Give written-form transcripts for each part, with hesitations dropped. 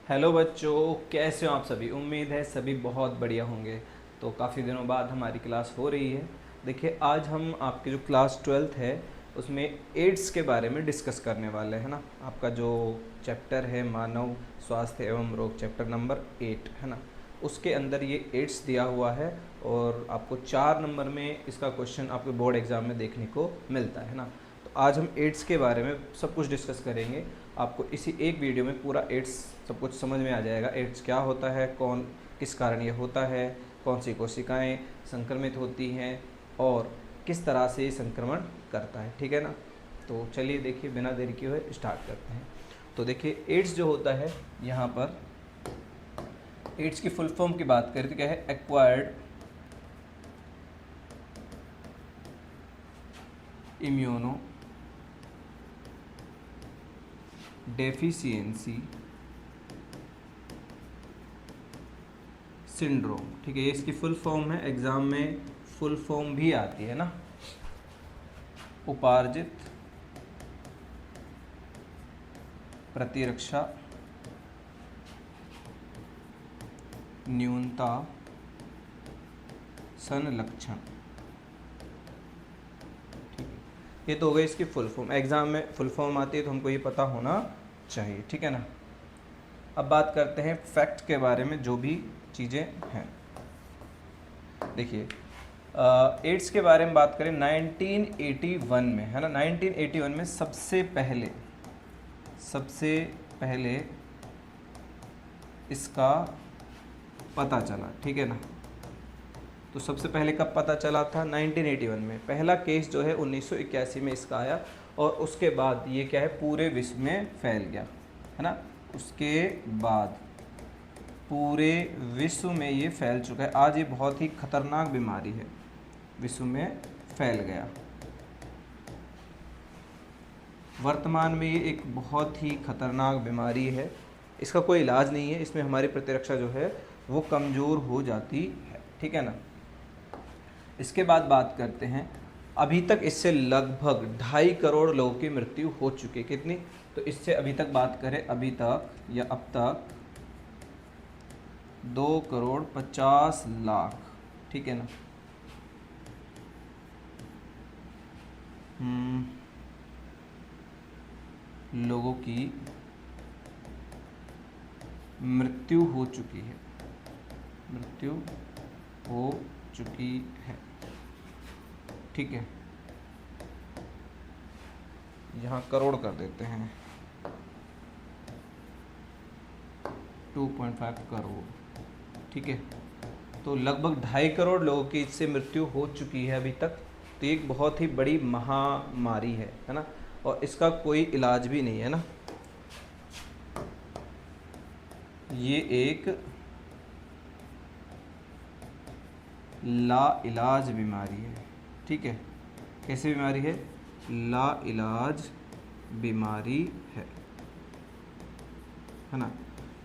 Hello बच्चों, कैसे हो आप सभी। उम्मीद है सभी बहुत बढ़िया होंगे। तो काफ़ी दिनों बाद हमारी क्लास हो रही है। देखिए, आज हम आपकी जो क्लास 12th है उसमें एड्स के बारे में डिस्कस करने वाले हैं ना। आपका जो चैप्टर है मानव स्वास्थ्य एवं रोग, चैप्टर नंबर 8 है ना, उसके अंदर ये एड्स दिया हुआ है। और आपको 4 नंबर में इसका क्वेश्चन आपके बोर्ड एग्जाम में देखने को मिलता है ना। तो आज हम एड्स के बारे में सब कुछ डिस्कस करेंगे। आपको इसी एक वीडियो में पूरा एड्स सब कुछ समझ में आ जाएगा। एड्स क्या होता है, कौन किस कारण ये होता है, कौन सी कोशिकाएं संक्रमित होती हैं और किस तरह से ये संक्रमण करता है। ठीक है ना। तो चलिए देखिए, बिना देरी किए हुए स्टार्ट करते हैं। तो देखिए, एड्स जो होता है, यहाँ पर एड्स की फुल फॉर्म की बात करें तो क्या है, एक्वायर्ड इम्यूनो डेफिशिएंसी सिंड्रोम। ठीक है, ये इसकी फुल फॉर्म है। एग्जाम में फुल फॉर्म भी आती है ना। उपार्जित प्रतिरक्षा न्यूनता संलक्षण। ठीक है, ये तो हो गई इसकी फुल फॉर्म। एग्जाम में फुल फॉर्म आती है तो हमको ये पता होना चाहिए। ठीक है ना। अब बात करते हैं फैक्ट के बारे में, जो भी चीज़ें हैं। देखिए, एड्स के बारे में बात करें 1981 में, है ना। 1981 में सबसे पहले इसका पता चला। ठीक है ना। तो सबसे पहले कब पता चला था? 1981 में। पहला केस जो है 1981 में इसका आया और उसके बाद ये क्या है, पूरे विश्व में फैल गया, है ना। उसके बाद पूरे विश्व में ये फैल चुका है। आज ये बहुत ही खतरनाक बीमारी है, विश्व में फैल गया। वर्तमान में ये एक बहुत ही खतरनाक बीमारी है। इसका कोई इलाज नहीं है। इसमें हमारी प्रतिरक्षा जो है वो कमज़ोर हो जाती है। ठीक है ना। इसके बाद बात करते हैं, अभी तक इससे लगभग 2.5 करोड़ लोगों की मृत्यु हो चुकी है। कितनी? तो इससे अभी तक बात करें, अभी तक या अब तक 2,50,00,000। ठीक है ना। लोगों की मृत्यु हो चुकी है, मृत्यु हो चुकी है। ठीक है, यहाँ करोड़ कर देते हैं, 2.5 करोड़। ठीक है, तो लगभग 2.5 करोड़ लोगों की इससे मृत्यु हो चुकी है अभी तक। तो ये एक बहुत ही बड़ी महामारी है ना। और इसका कोई इलाज भी नहीं है ना। ये एक लाइलाज बीमारी है। ठीक है, कैसी बीमारी है? लाइलाज बीमारी है ना।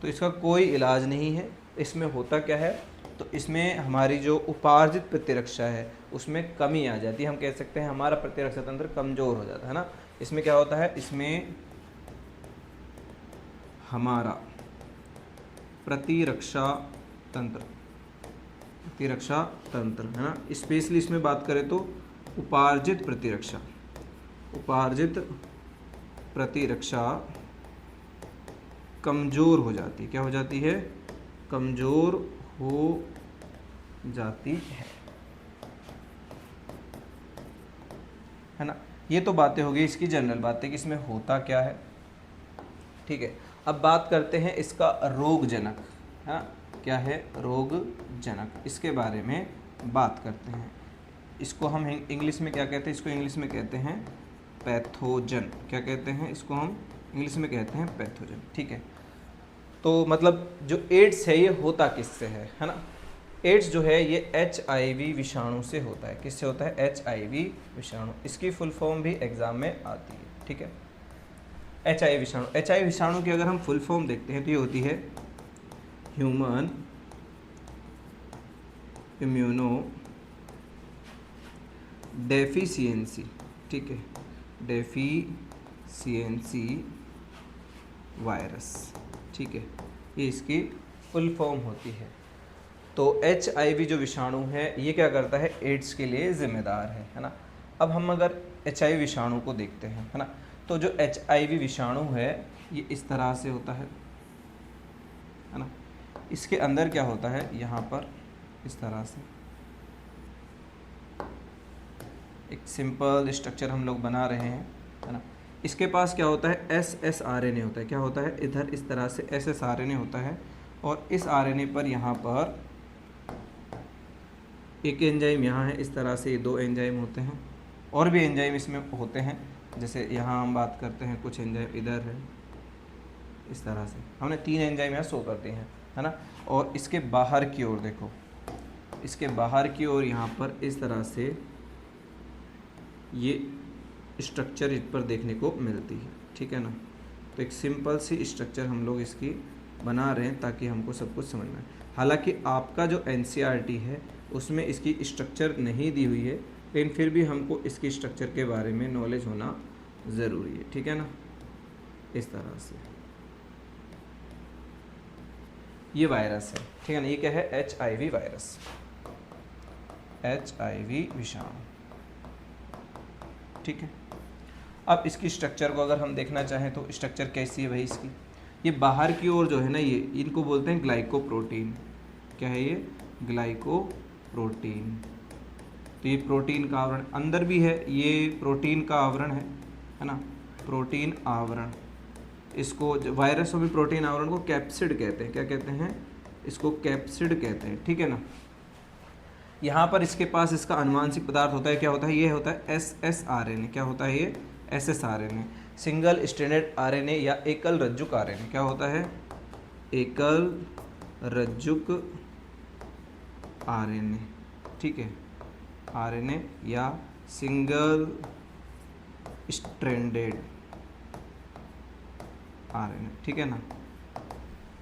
तो इसका कोई इलाज नहीं है। इसमें होता क्या है, तो इसमें हमारी जो उपार्जित प्रतिरक्षा है उसमें कमी आ जाती है। हम कह सकते हैं हमारा प्रतिरक्षा तंत्र कमज़ोर हो जाता है ना। इसमें क्या होता है, इसमें हमारा प्रतिरक्षा तंत्र है ना, स्पेशली इसमें बात करें तो उपार्जित प्रतिरक्षा कमज़ोर हो जाती है। क्या हो जाती है? कमज़ोर हो जाती है ना। ये तो बातें हो गई इसकी जनरल बातें कि इसमें होता क्या है। ठीक है, अब बात करते हैं इसका रोगजनक। हाँ, क्या है? रोगजनक। इसके बारे में बात करते हैं। इसको हम इंग्लिश में क्या कहते हैं? इसको इंग्लिश में कहते हैं पैथोजन। क्या कहते हैं इसको? हम इंग्लिश में कहते हैं पैथोजन। ठीक है, तो मतलब जो एड्स है ये होता किससे है ना। एड्स जो है ये HIV विषाणु से होता है। किससे होता है? HIV विषाणु। इसकी फुल फॉर्म भी एग्जाम में आती है। ठीक है, HIV विषाणु। HIV विषाणु की अगर हम फुल फॉर्म देखते हैं तो ये होती है ह्यूमन इम्यूनो डेफिशिएंसी। ठीक है, डेफिशिएंसी वायरस। ठीक है, ये इसकी फुल फॉर्म होती है। तो HIV जो विषाणु है ये क्या करता है, एड्स के लिए ज़िम्मेदार है ना। अब हम अगर HIV विषाणु को देखते हैं, है ना, तो जो HIV विषाणु है ये इस तरह से होता है ना। इसके अंदर क्या होता है, यहाँ पर इस तरह से एक सिंपल स्ट्रक्चर हम लोग बना रहे हैं, है ना। इसके पास क्या होता है, SSRNA होता है। क्या होता है, इधर इस तरह से SSRNA होता है, और इस RNA पर यहाँ पर एक एंजाइम यहाँ है, इस तरह से ये 2 एंजाइम होते हैं, और भी एंजाइम इसमें होते हैं। जैसे यहाँ हम बात करते हैं, कुछ एंजाइम इधर है, इस तरह से हमने 3 एंजाइम यहाँ शो कर दिए हैं, है ना। और इसके बाहर की ओर देखो, इसके बाहर की ओर यहाँ पर इस तरह से ये स्ट्रक्चर इस पर देखने को मिलती है, ठीक है ना। तो एक सिंपल सी स्ट्रक्चर हम लोग इसकी बना रहे हैं ताकि हमको सब कुछ समझ में आए। हालांकि आपका जो NCERT है उसमें इसकी स्ट्रक्चर नहीं दी हुई है, लेकिन फिर भी हमको इसकी स्ट्रक्चर के बारे में नॉलेज होना ज़रूरी है, ठीक है ना। इस तरह से ये वायरस है, ठीक है ना। ये क्या है, HIV वायरस, HIV विषाणु, ठीक है। अब इसकी स्ट्रक्चर को अगर हम देखना चाहें तो स्ट्रक्चर कैसी है भाई इसकी, ये बाहर की ओर जो है ना, ये इनको बोलते हैं ग्लाइकोप्रोटीन। क्या है ये, ग्लाइकोप्रोटीन। तो ये प्रोटीन का आवरण अंदर भी है, ये प्रोटीन का आवरण है ना, प्रोटीन आवरण। इसको वायरसों में प्रोटीन आवरण को कैप्सिड कहते हैं। क्या कहते हैं, इसको कैप्सिड कहते हैं, ठीक है ना। यहाँ पर इसके पास इसका अनुवांशिक पदार्थ होता है, क्या होता है, ये होता है SSRNA। क्या होता है ये, SSRNA, सिंगल स्ट्रैंडेड RNA या एकल रज्जुक RNA। क्या होता है, एकल रज्जुक RNA, ठीक है, RNA या सिंगल स्ट्रैंडेड RNA, ठीक है ना।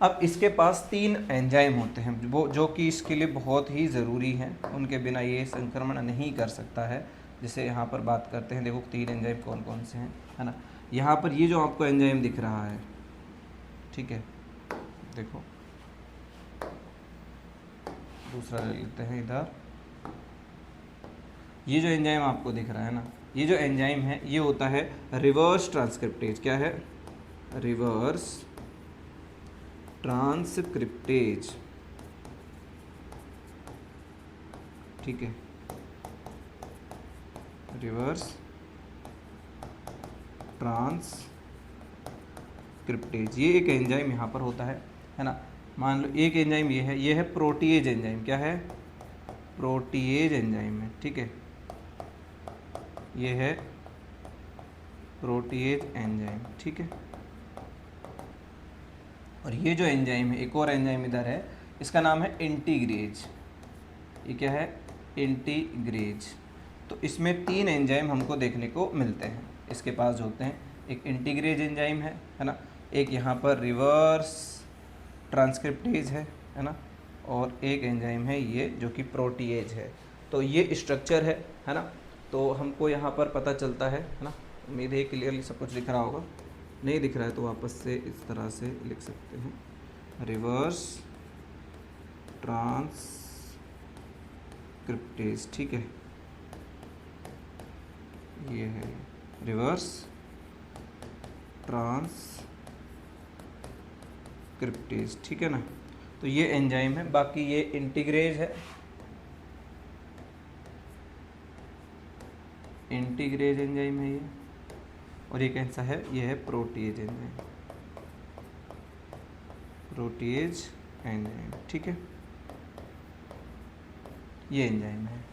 अब इसके पास 3 एंजाइम होते हैं वो, जो कि इसके लिए बहुत ही ज़रूरी हैं, उनके बिना ये संक्रमण नहीं कर सकता है। जैसे यहाँ पर बात करते हैं, देखो 3 एंजाइम कौन कौन से हैं, है ना। यहाँ पर ये जो आपको एंजाइम दिख रहा है, ठीक है, देखो दूसरा ले लेते हैं इधर। ये जो एंजाइम आपको दिख रहा है ना, ये जो एंजाइम है ये होता है रिवर्स ट्रांसक्रिप्टेज। क्या है, रिवर्स ट्रांसक्रिप्टेज, ठीक है, रिवर्स ट्रांसक्रिप्टेज। ये एक एंजाइम यहाँ पर होता है ना। मान लो एक एंजाइम ये है प्रोटीएज एंजाइम। क्या है, प्रोटीएज एंजाइम है, ठीक है, ये है प्रोटीएज एंजाइम, ठीक है। और ये जो एंजाइम है, एक और एंजाइम इधर है, इसका नाम है इंटीग्रेज। ये क्या है, इंटीग्रेज। तो इसमें 3 एंजाइम हमको देखने को मिलते हैं इसके पास जो होते हैं। एक इंटीग्रेज एंजाइम है ना, एक यहाँ पर रिवर्स ट्रांसक्रिप्टेज है ना, और एक एंजाइम है ये जो कि प्रोटीएज है। तो ये स्ट्रक्चर है ना। तो हमको यहाँ पर पता चलता है ना। उम्मीद है क्लियरली सब कुछ दिख रहा होगा। नहीं दिख रहा है तो वापस से इस तरह से लिख सकते हैं, रिवर्स ट्रांसक्रिप्टेज, ठीक है, ये है रिवर्स ट्रांसक्रिप्टेज, ठीक है ना। तो ये एंजाइम है। बाकी ये इंटीग्रेज है, इंटीग्रेज एंजाइम है ये। और ये कैसा है, ये है प्रोटीएज एंजाइम, प्रोटीएज एंजाइम, ठीक है, ये एंजाइम है।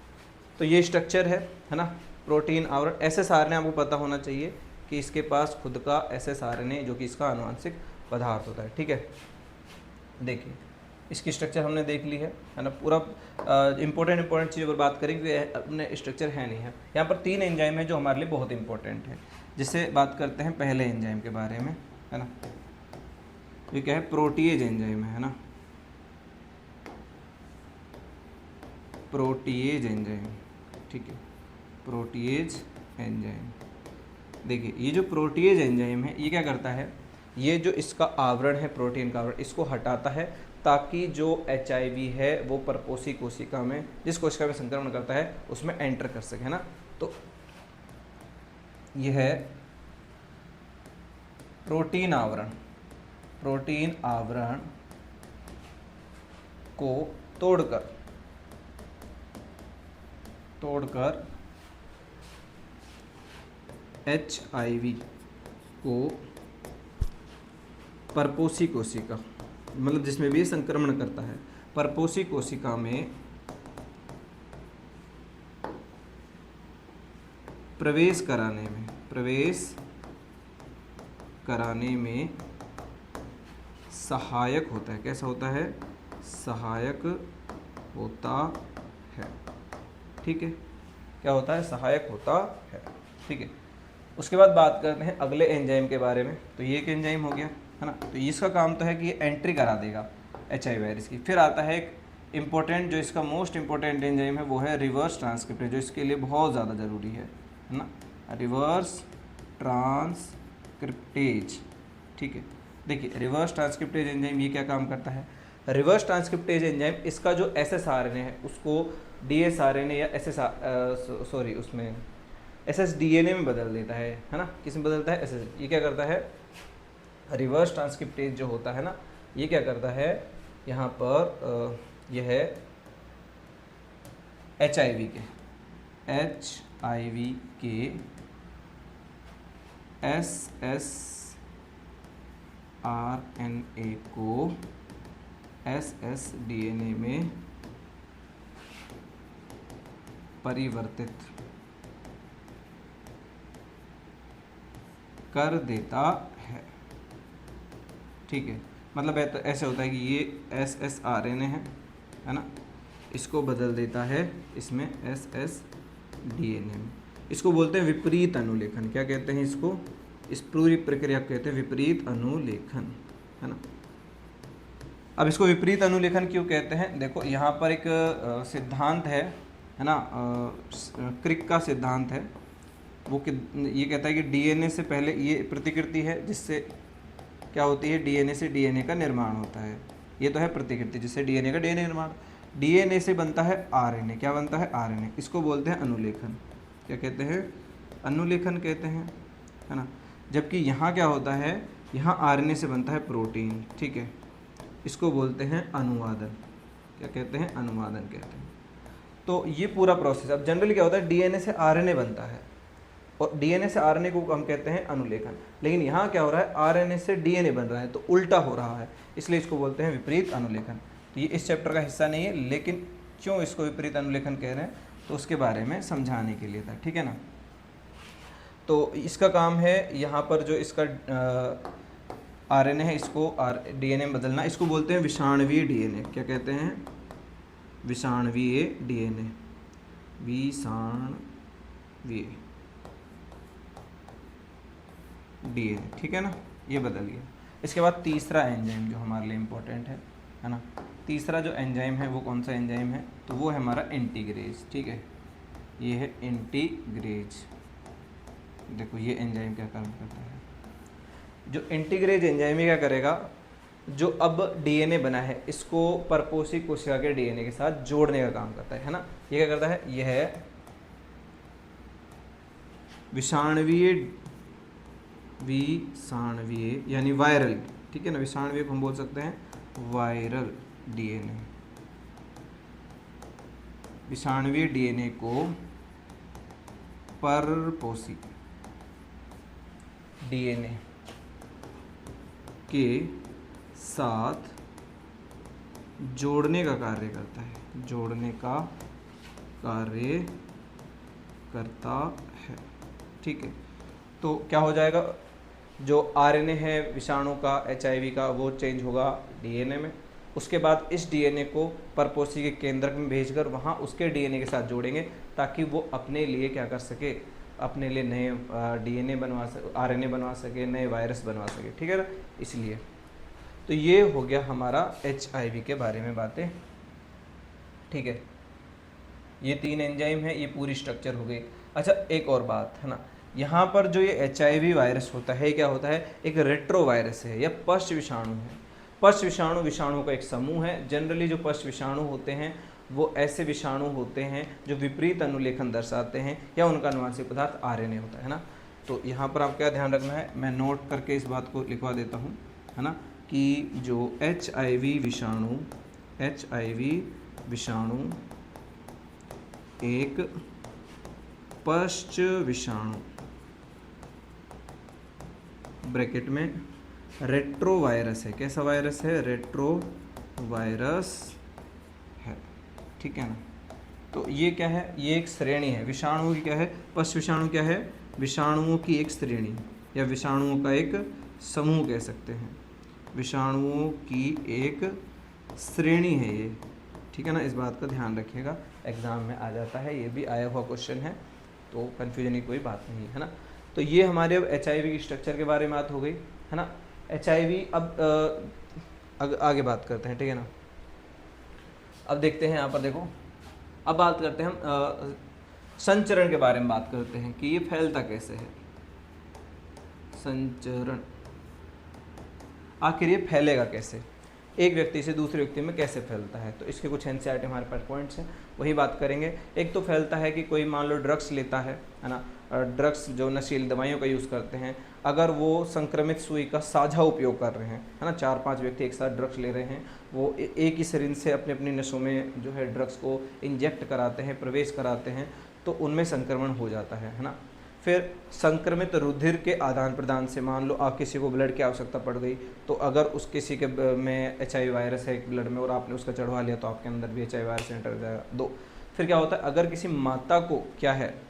तो ये स्ट्रक्चर है ना, प्रोटीन आवरण। SSRNA आपको पता होना चाहिए कि इसके पास खुद का SSRNA जो कि इसका आनुवंशिक पदार्थ होता है, ठीक है। देखिए इसकी स्ट्रक्चर हमने देख ली है ना। पूरा इंपॉर्टेंट चीज़ अगर बात करेंगे अपने स्ट्रक्चर है नहीं है। यहाँ पर 3 एंजाइम है जो हमारे लिए बहुत इंपॉर्टेंट है। जिससे बात करते हैं पहले एंजाइम के बारे में, है ना। ये क्या है, प्रोटीएज एंजाइम है ना, प्रोटीएज एंजाइम, ठीक है, प्रोटीएज एंजाइम। देखिए ये जो प्रोटीएज एंजाइम है ये क्या करता है, ये जो इसका आवरण है, प्रोटीन का आवरण, इसको हटाता है ताकि जो HIV है वो परपोषी कोशिका में, जिस कोशिका में संक्रमण करता है उसमें एंटर कर सके, है ना। तो यह है प्रोटीन आवरण। प्रोटीन आवरण को तोड़कर HIV को परपोषी कोशिका, मतलब जिसमें भी संक्रमण करता है, परपोषी कोशिका में प्रवेश कराने में सहायक होता है। कैसा होता है? सहायक होता है। ठीक है, क्या होता है? सहायक होता है। ठीक है, उसके बाद बात करते हैं अगले एंजाइम के बारे में। तो ये एक एंजाइम हो गया, है ना। तो इसका काम तो है कि ये एंट्री करा देगा HIV वायरस की। फिर आता है एक इम्पोर्टेंट, जो इसका मोस्ट इम्पोर्टेंट एंजाइम है वो है रिवर्स ट्रांसक्रिप्टेज, जो इसके लिए बहुत ज़्यादा ज़रूरी है ना, रिवर्स ट्रांसक्रिप्टेज। ठीक है, देखिए रिवर्स ट्रांसक्रिप्टेज एंजाइम ये क्या काम करता है? रिवर्स ट्रांसक्रिप्टेज एंजाइम इसका जो SSRNA है उसको DSRNA या उसमें SSDNA में बदल देता है ना। किस में बदलता है? SS। ये क्या करता है? रिवर्स ट्रांसक्रिप्टेज जो होता है ना, ये क्या करता है? यहाँ पर यह है HIV के SSRNA को SSDNA में परिवर्तित कर देता है। ठीक है, मतलब ऐसे होता है कि ये SSRNA है ना, इसको बदल देता है इसमें SSDNA में। इसको बोलते हैं विपरीत अनुलेखन। क्या कहते हैं इसको? इस पूरी प्रक्रिया को कहते हैं विपरीत अनुलेखन, है ना। अब इसको विपरीत अनुलेखन क्यों कहते हैं? देखो यहाँ पर एक सिद्धांत है ना, क्रिक का सिद्धांत है। वो ये कहता है कि DNA से पहले ये प्रतिकृति है जिससे क्या होती है? DNA से DNA का निर्माण होता है। ये तो है प्रतिकृति जिससे DNA का DNA निर्माण। DNA से बनता है RNA। क्या बनता है? RNA। इसको बोलते हैं अनुलेखन। क्या कहते हैं? अनुलेखन कहते हैं, है ना। जबकि यहाँ क्या होता है? यहाँ RNA से बनता है प्रोटीन। ठीक है, इसको बोलते हैं अनुवादन। क्या कहते हैं? अनुवादन कहते हैं। तो ये पूरा प्रोसेस, अब जनरली क्या होता है? DNA से RNA बनता है और DNA से RNA को हम कहते हैं अनुलेखन। लेकिन यहाँ क्या हो रहा है? RNA से DNA बन रहा है, तो उल्टा हो रहा है, इसलिए इसको बोलते हैं विपरीत अनुलेखन। तो ये इस चैप्टर का हिस्सा नहीं है, लेकिन क्यों इसको विपरीत अनुलेखन कह रहे हैं तो उसके बारे में समझाने के लिए था। ठीक है ना। तो इसका काम है यहाँ पर जो इसका RNA है इसको DNA में बदलना। इसको बोलते हैं विषाणवीय DNA। क्या कहते हैं? विषाणवीय DNA। विषाणवीय DNA। ठीक है ना, ये बदल गया। इसके बाद तीसरा एंजाइम जो हमारे लिए इम्पोर्टेंट है ना, तीसरा जो एंजाइम है वो कौन सा एंजाइम है? तो वो है हमारा इंटीग्रेज। ठीक है, ये है इंटीग्रेज। देखो ये एंजाइम क्या काम करता है? जो इंटीग्रेज एंजाइम क्या करेगा? जो अब DNA बना है इसको परपोषी कोशिका के DNA के साथ जोड़ने का काम करता है ना। ये क्या करता है? यह है विषाणवीय यानी वायरल। ठीक है ना, विषाणवीय को हम बोल सकते हैं वायरल DNA। विषाणवीय DNA को परपोषी DNA के साथ जोड़ने का कार्य करता है। जोड़ने का कार्य करता है। ठीक है, तो क्या हो जाएगा? जो RNA है विषाणु का, HIV का, वो चेंज होगा DNA में। उसके बाद इस DNA को परपोषी के केंद्रक में भेजकर वहाँ उसके DNA के साथ जोड़ेंगे ताकि वो अपने लिए क्या कर सके? अपने लिए नए DNA बनवा सके, RNA बनवा सके, नए वायरस बनवा सके। ठीक है ना, इसलिए तो ये हो गया हमारा HIV के बारे में बातें। ठीक है, ये 3 एंजाइम है, ये पूरी स्ट्रक्चर हो गई। अच्छा, एक और बात है ना, यहाँ पर जो ये HIV वायरस होता है, क्या होता है, एक रेट्रो वायरस है या पश्च विषाणु है। पश्च विषाणु विषाणु का एक समूह है। जनरली जो पश्च विषाणु होते हैं वो ऐसे विषाणु होते हैं जो विपरीत अनुलेखन दर्शाते हैं या उनका अनुवांशिक पदार्थ RNA होता है ना। तो यहाँ पर आप क्या ध्यान रखना है, मैं नोट करके इस बात को लिखवा देता हूँ, है ना, कि जो HIV विषाणु एक पश्च विषाणु ब्रैकेट में रेट्रो वायरस है। कैसा वायरस है, रेट्रो वायरस है, ठीक है ना। तो ये क्या है, ये एक श्रेणी है विषाणुओं की, क्या है, पश्च विषाणु क्या है, विषाणुओं की एक श्रेणी या विषाणुओं का एक समूह कह सकते हैं, विषाणुओं की एक श्रेणी है ये, ठीक है ना। इस बात का ध्यान रखिएगा, एग्जाम में आ जाता है, ये भी आया हुआ क्वेश्चन है, तो कन्फ्यूजन की कोई बात नहीं है ना। तो ये हमारे अब HIV की स्ट्रक्चर के बारे में बात हो गई, है ना। HIV अब आगे बात करते हैं, ठीक है ना। अब देखते हैं यहाँ पर, देखो अब बात करते हैं हम संचरण के बारे में बात करते हैं कि ये फैलता कैसे है, संचरण, आखिर ये फैलेगा कैसे, एक व्यक्ति से दूसरे व्यक्ति में कैसे फैलता है। तो इसके कुछ NCERT हमारे पास पॉइंट्स हैं, वही बात करेंगे। एक तो फैलता है कि कोई मान लो ड्रग्स लेता है ना, ड्रग्स जो नशीली दवाइयों का यूज़ करते हैं, अगर वो संक्रमित सुई का साझा उपयोग कर रहे हैं, है ना, 4-5 व्यक्ति एक साथ ड्रग्स ले रहे हैं, वो एक ही सिरिंज से अपनी अपनी नसों में जो है ड्रग्स को इंजेक्ट कराते हैं, प्रवेश कराते हैं, तो उनमें संक्रमण हो जाता है ना। फिर संक्रमित रुधिर के आदान प्रदान से, मान लो आप किसी को ब्लड की आवश्यकता पड़ गई, तो अगर उस किसी के में HIV वायरस है ब्लड में और आपने उसका चढ़वा लिया, तो आपके अंदर भी HIV वायरस एंटर हो जाएगा। 2, फिर क्या होता है, अगर किसी माता को क्या है,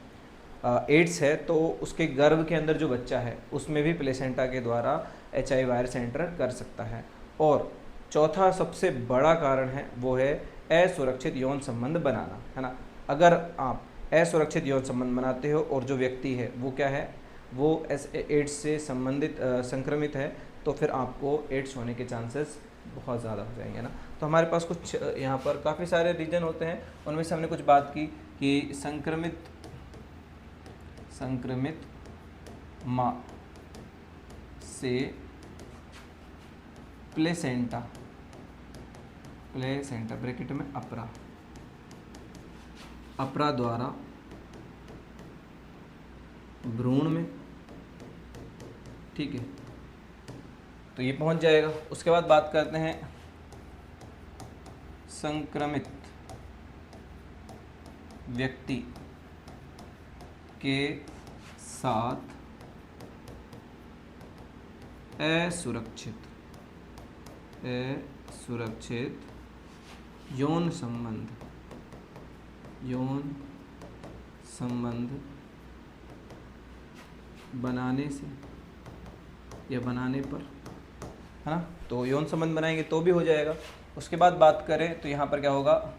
एड्स है, तो उसके गर्भ के अंदर जो बच्चा है उसमें भी प्लेसेंटा के द्वारा HIV वायरस एंटर कर सकता है। और चौथा सबसे बड़ा कारण है वो है असुरक्षित यौन संबंध बनाना, है ना। अगर आप असुरक्षित यौन संबंध बनाते हो और जो व्यक्ति है वो क्या है, वो एड्स से संबंधित संक्रमित है, तो फिर आपको एड्स होने के चांसेस बहुत ज़्यादा हो जाएंगे ना। तो हमारे पास कुछ यहाँ पर काफ़ी सारे रीजन होते हैं, उनमें से हमने कुछ बात की कि संक्रमित माँ से प्लेसेंटा ब्रैकेट में अपरा द्वारा भ्रूण में, ठीक है, तो ये पहुंच जाएगा। उसके बाद बात करते हैं संक्रमित व्यक्ति के साथ असुरक्षित यौन संबंध बनाने से या बनाने पर, है ना। तो यौन संबंध बनाएंगे तो भी हो जाएगा। उसके बाद बात करें तो यहाँ पर क्या होगा,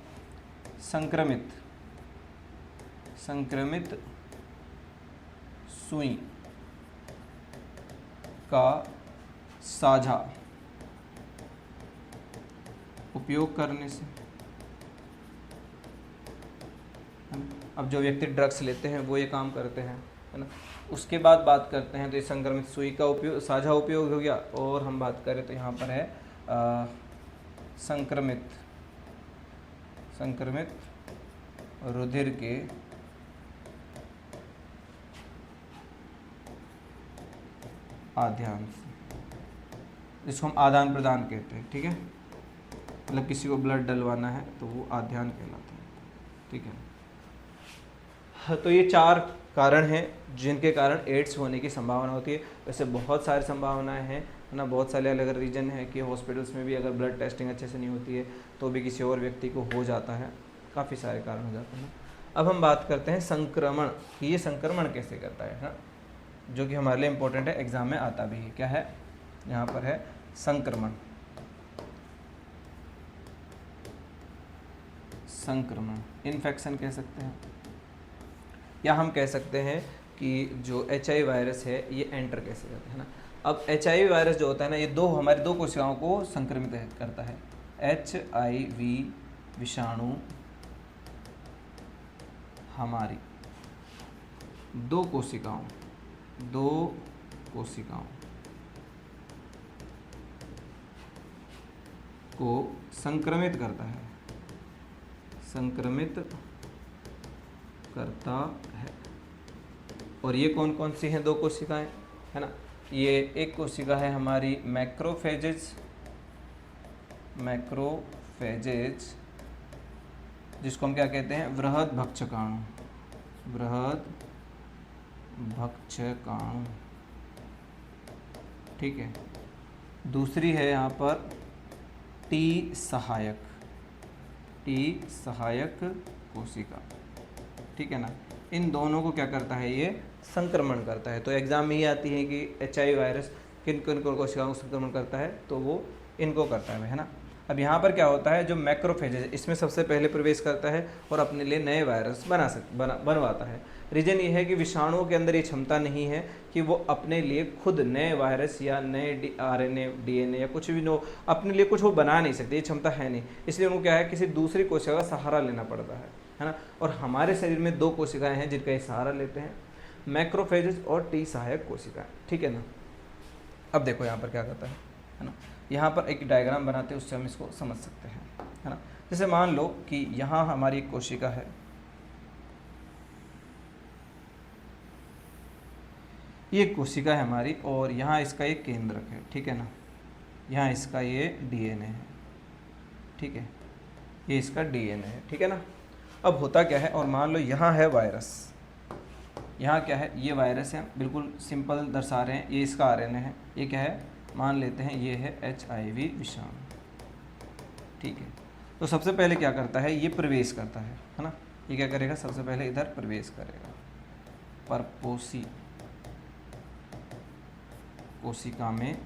संक्रमित सुई का साझा उपयोग करने से, अब जो व्यक्ति ड्रग्स लेते हैं वो ये काम करते हैं, है ना। उसके बाद बात करते हैं तो ये संक्रमित सुई का उपयोग, साझा उपयोग हो गया। और हम बात करें तो यहाँ पर है संक्रमित रुधिर के आध्यान से, जिसको हम आदान प्रदान कहते हैं, ठीक है, मतलब किसी को ब्लड डलवाना है तो वो आध्यान कहलाता है, ठीक है। तो ये 4 कारण हैं जिनके कारण एड्स होने की संभावना होती है। वैसे बहुत सारी संभावनाएं हैं, है ना, बहुत सारे अलग अलग रीजन है कि हॉस्पिटल्स में भी अगर ब्लड टेस्टिंग अच्छे से नहीं होती है तो भी किसी और व्यक्ति को हो जाता है, काफ़ी सारे कारण हो जाते हैं। अब हम बात करते हैं संक्रमण, कि ये संक्रमण कैसे करता है ना, जो कि हमारे लिए इम्पोर्टेंट है, एग्जाम में आता भी है। क्या है, यहाँ पर है संक्रमण, इन्फेक्शन कह सकते हैं, या हम कह सकते हैं कि जो HIV वायरस है ये एंटर कैसे करता है ना। अब HIV वायरस जो होता है ना, ये हमारी दो कोशिकाओं को संक्रमित करता है। HIV विषाणु हमारी 2 कोशिकाओं दो कोशिकाओं को संक्रमित करता है, संक्रमित करता है। और ये कौन कौन सी हैं दो कोशिकाएं, है ना? ये एक कोशिका है हमारी मैक्रोफेजेज, मैक्रोफेजेज जिसको हम क्या कहते हैं, वृहद भक्षकाणु, वृहद भक्षकाणु, ठीक है। दूसरी है यहाँ पर टी सहायक, टी सहायक कोशिका, ठीक है ना। इन दोनों को क्या करता है, ये संक्रमण करता है। तो एग्जाम में ही आती है कि HIV वायरस किन किन कोशिकाओं को संक्रमण करता है, तो वो इनको करता है ना। अब यहाँ पर क्या होता है, जो मैक्रोफेजेज इसमें सबसे पहले प्रवेश करता है और अपने लिए नए वायरस बनवाता है। रीजन ये है कि विषाणुओं के अंदर ये क्षमता नहीं है कि वो अपने लिए खुद नए वायरस या नए RNA DNA या कुछ भी अपने लिए कुछ वो बना नहीं सकते, ये क्षमता है नहीं। इसलिए उनको क्या है, किसी दूसरी कोशिका का सहारा लेना पड़ता है ना। और हमारे शरीर में दो कोशिकाएं हैं जिनका ये सहारा लेते हैं, मैक्रोफेजेज और टी सहायक कोशिकाएं, ठीक है ना। अब देखो यहाँ पर क्या करता है ना। यहाँ पर एक डायग्राम बनाते हैं, उससे हम इसको समझ सकते हैं, है ना। जैसे मान लो कि यहाँ हमारी एक कोशिका है, ये कोशिका है हमारी, और यहाँ इसका एक केंद्रक है, ठीक है ना। यहाँ इसका ये DNA है, ठीक है, ये इसका DNA है, ठीक है ना। अब होता क्या है, और मान लो यहाँ है वायरस, यहाँ क्या है, ये वायरस है, बिल्कुल सिंपल दर्शा रहे हैं, ये इसका RNA है, ये क्या है, मान लेते हैं ये है HIV विषाणु, ठीक है। तो सबसे पहले क्या करता है, ये प्रवेश करता है ना। ये क्या करेगा, सबसे पहले इधर प्रवेश करेगा, परपोषी कोशिका में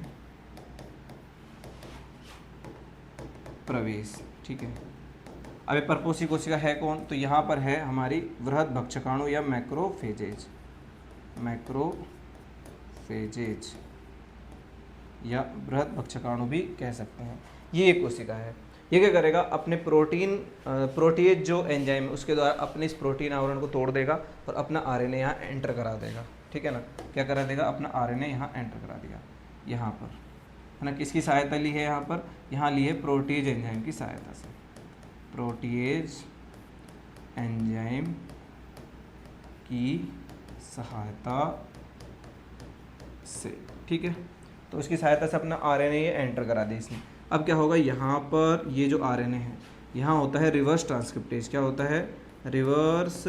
प्रवेश, ठीक है। अब ये परपोषी कोशिका है कौन, तो यहाँ पर है हमारी वृहद भक्षकाणु या मैक्रोफेजेज, मैक्रोफेजेज या बृहद भक्षकाणु भी कह सकते हैं। ये एक कोशिका है, ये क्या करेगा, अपने प्रोटीएज जो एंजाइम है उसके द्वारा अपने इस प्रोटीन आवरण को तोड़ देगा और अपना RNA यहाँ एंटर करा देगा, ठीक है ना। क्या करा देगा, अपना RNA यहाँ एंटर करा दिया, यहाँ पर, है ना। किसकी सहायता ली है, यहाँ ली है प्रोटीएज एंजाइम की सहायता से, प्रोटीएज एंजाइम की सहायता से, ठीक है। तो उसकी सहायता से अपना RNA ये एंटर करा दे इसने। अब क्या होगा, यहाँ पर ये जो RNA है, यहाँ होता है रिवर्स ट्रांसक्रिप्टेज, क्या होता है, रिवर्स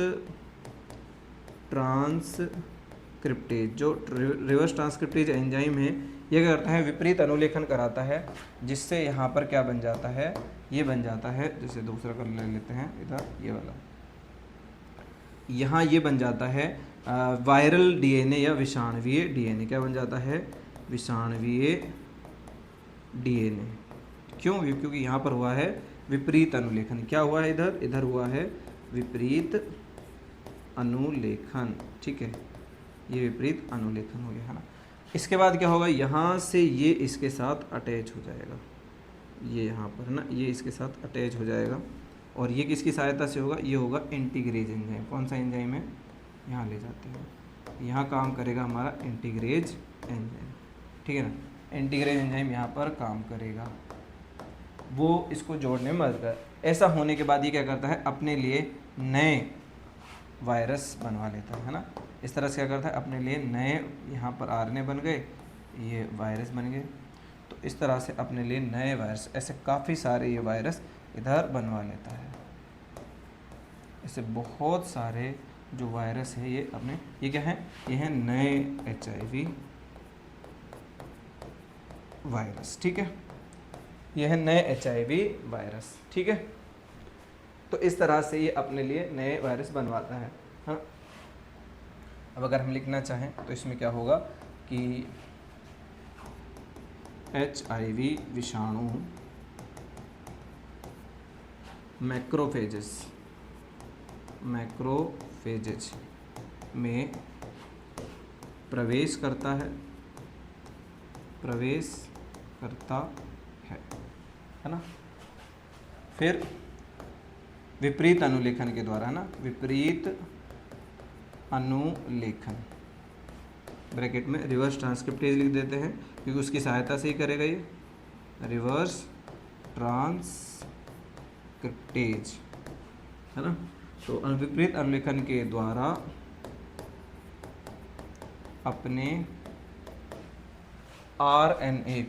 ट्रांसक्रिप्टेज। जो रिवर्स ट्रांसक्रिप्टेज एंजाइम है, ये क्या करता है, विपरीत अनुलेखन कराता है, जिससे यहाँ पर क्या बन जाता है, ये बन जाता है, जैसे दूसरा कलर ले लेते हैं इधर, ये वाला, यहाँ ये बन जाता है वायरल DNA या विषाणुवीय DNA। क्या बन जाता है, विषाणुवीय DNA। क्यों, क्योंकि यहाँ पर हुआ है विपरीत अनुलेखन। क्या हुआ है, इधर हुआ है विपरीत अनुलेखन, ठीक है, ये विपरीत अनुलेखन हो गया, है ना। इसके बाद क्या होगा, यहाँ से ये इसके साथ अटैच हो जाएगा, ये यहाँ पर है ना, ये इसके साथ अटैच हो जाएगा। और ये किसकी सहायता से होगा, ये होगा इंटीग्रेज एंजाइम। कौन सा एंजाइम है, यहाँ ले जाते हैं, यहाँ काम करेगा हमारा इंटीग्रेज एंजाइम, ठीक है ना। इंटीग्रेज एंजाइम यहाँ पर काम करेगा, वो इसको जोड़ने में मदद कर। ऐसा होने के बाद ये क्या करता है, अपने लिए नए वायरस बनवा लेता है ना। इस तरह से क्या करता है, अपने लिए नए, यहाँ पर RNA बन गए, ये वायरस बन गए। तो इस तरह से अपने लिए नए वायरस, ऐसे काफ़ी सारे ये वायरस इधर बनवा लेता है। ऐसे बहुत सारे जो वायरस है ये अपने, ये क्या है, ये है नए HIV वायरस, ठीक है, ये है नए HIV वायरस, ठीक है। तो इस तरह से ये अपने लिए नए वायरस बनवाता है, हाँ। अब अगर हम लिखना चाहें तो इसमें क्या होगा कि HIV विषाणु मैक्रोफेजेज में प्रवेश करता है ना। फिर विपरीत अनुलेखन के द्वारा, है ना, विपरीत अनुलेखन ब्रैकेट में रिवर्स ट्रांसक्रिप्टेज लिख देते हैं क्योंकि उसकी सहायता से ही करेगा ये, रिवर्स ट्रांसक्रिप्टेज, है ना। तो विपरीत अनुलेखन के द्वारा अपने आरएनए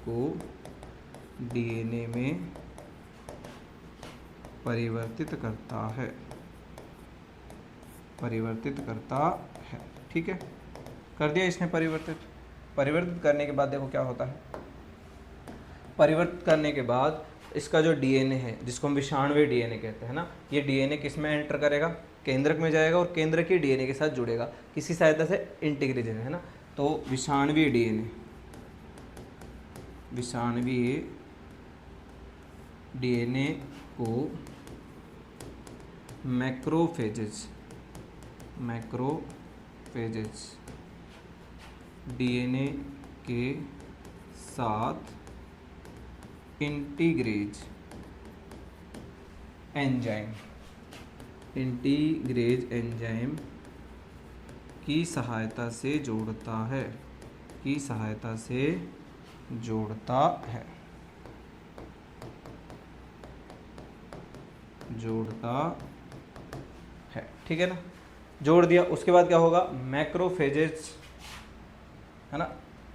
को डीएनए में परिवर्तित करता है, ठीक है। कर दिया इसने परिवर्तित करने के बाद देखो क्या होता है। परिवर्तित करने के बाद इसका जो डीएनए है, जिसको हम विषाणुवीय डीएनए कहते हैं ना, ये डीएनए किस में एंटर करेगा, केंद्रक में जाएगा और केंद्रक की डीएनए के साथ जुड़ेगा किसी सहायता से, इंटीग्रेशन, है ना। तो विषाणुवीय डीएनए को मैक्रोफेजेज डीएनए के साथ इंटीग्रेज एंजाइम की सहायता से जोड़ता है, ठीक है ना। जोड़ दिया, उसके बाद क्या होगा, मैक्रोफेजेज, है ना,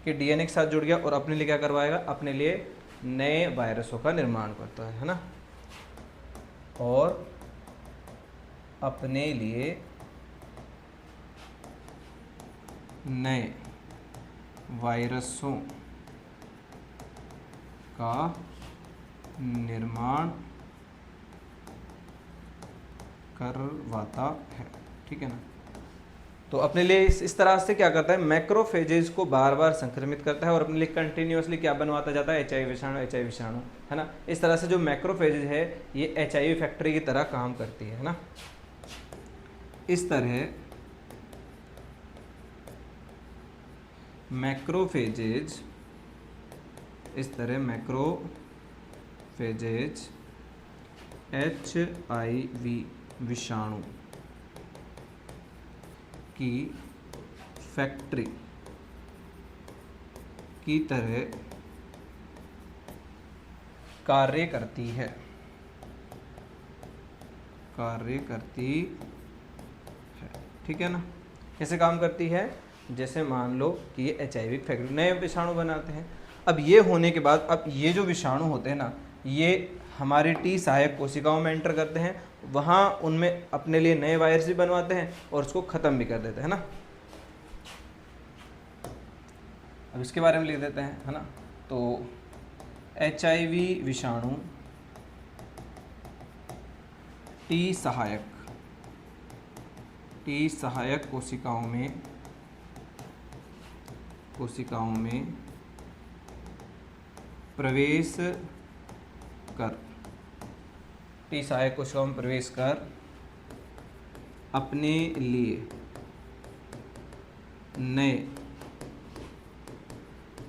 कि डीएनए के साथ जुड़ गया और अपने लिए क्या करवाएगा, अपने लिए नए वायरसों का निर्माण करता है ना, और अपने लिए नए वायरसों का निर्माण करवाता है, ठीक है ना। तो अपने लिए इस तरह से क्या करता है, मैक्रोफेजेज को बार बार संक्रमित करता है और अपने लिए कंटिन्यूअसली क्या बनवाता जाता है, एचआईवी विषाणु, है ना। इस तरह से जो मैक्रोफेजेज है ये एचआईवी फैक्ट्री की तरह काम करती है ना। इस तरह मैक्रोफेजेज एचआईवी विषाणु की फैक्ट्री की तरह कार्य करती है, ठीक है ना। कैसे काम करती है, जैसे मान लो कि ये एचआईवी फैक्ट्री नए विषाणु बनाते हैं। अब ये होने के बाद अब ये जो विषाणु होते हैं ना, ये हमारे टी सहायक कोशिकाओं में एंटर करते हैं, वहाँ उनमें अपने लिए नए वायरस भी बनवाते हैं और उसको ख़त्म भी कर देते हैं ना। अब इसके बारे में लिख देते हैं, है ना। तो एचआईवी विषाणु टी सहायक कोशिकाओं में प्रवेश कर अपने लिए नए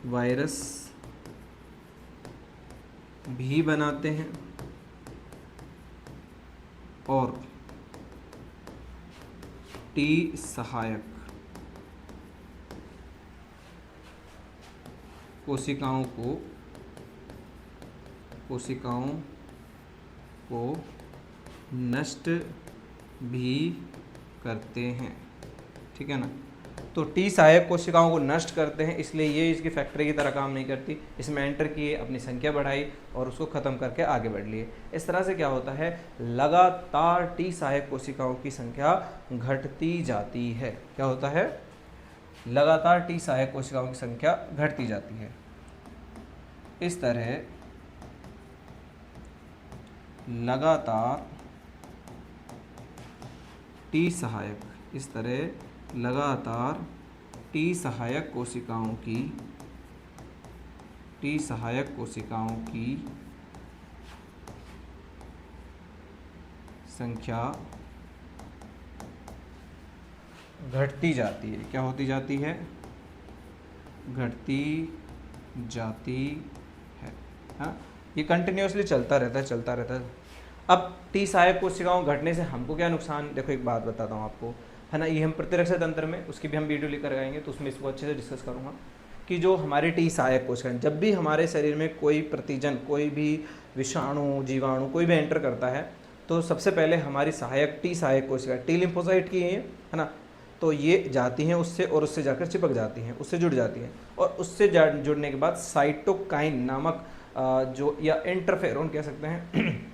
वायरस भी बनाते हैं और टी सहायक कोशिकाओं को नष्ट भी करते हैं, ठीक है ना। तो टी सहायक कोशिकाओं को नष्ट करते हैं, इसलिए ये इसकी फैक्ट्री की तरह काम नहीं करती। इसमें एंटर किए, अपनी संख्या बढ़ाई और उसको ख़त्म करके आगे बढ़ लिए। इस तरह से क्या होता है, लगातार टी सहायक कोशिकाओं की संख्या घटती जाती है। क्या होता है, लगातार टी सहायक कोशिकाओं की संख्या घटती जाती है। इस तरह लगातार टी सहायक कोशिकाओं की संख्या घटती जाती है। क्या होती जाती है, घटती जाती है, हाँ। ये कंटिन्यूसली चलता रहता है। अब टी सहायक कोशिकाओं घटने से हमको क्या नुकसान, देखो एक बात बताता हूँ आपको। है ना। ये हम प्रतिरक्षा तंत्र में उसकी भी हम वीडियो लेकर आएंगे, तो उसमें इसको अच्छे से डिस्कस करूँगा कि जो हमारी टी सहायक कोशिकाएं, जब भी हमारे शरीर में कोई प्रतिजन, कोई भी विषाणु, जीवाणु कोई भी एंटर करता है, तो सबसे पहले हमारी सहायक टी सहायक कोशिका टी लिम्फोसाइट की है ना, तो ये जाती हैं उससे और उससे जाकर चिपक जाती हैं, उससे जुड़ जाती हैं, और उससे जुड़ने के बाद साइटोकाइन नामक जो या इंटरफेरोन कह सकते हैं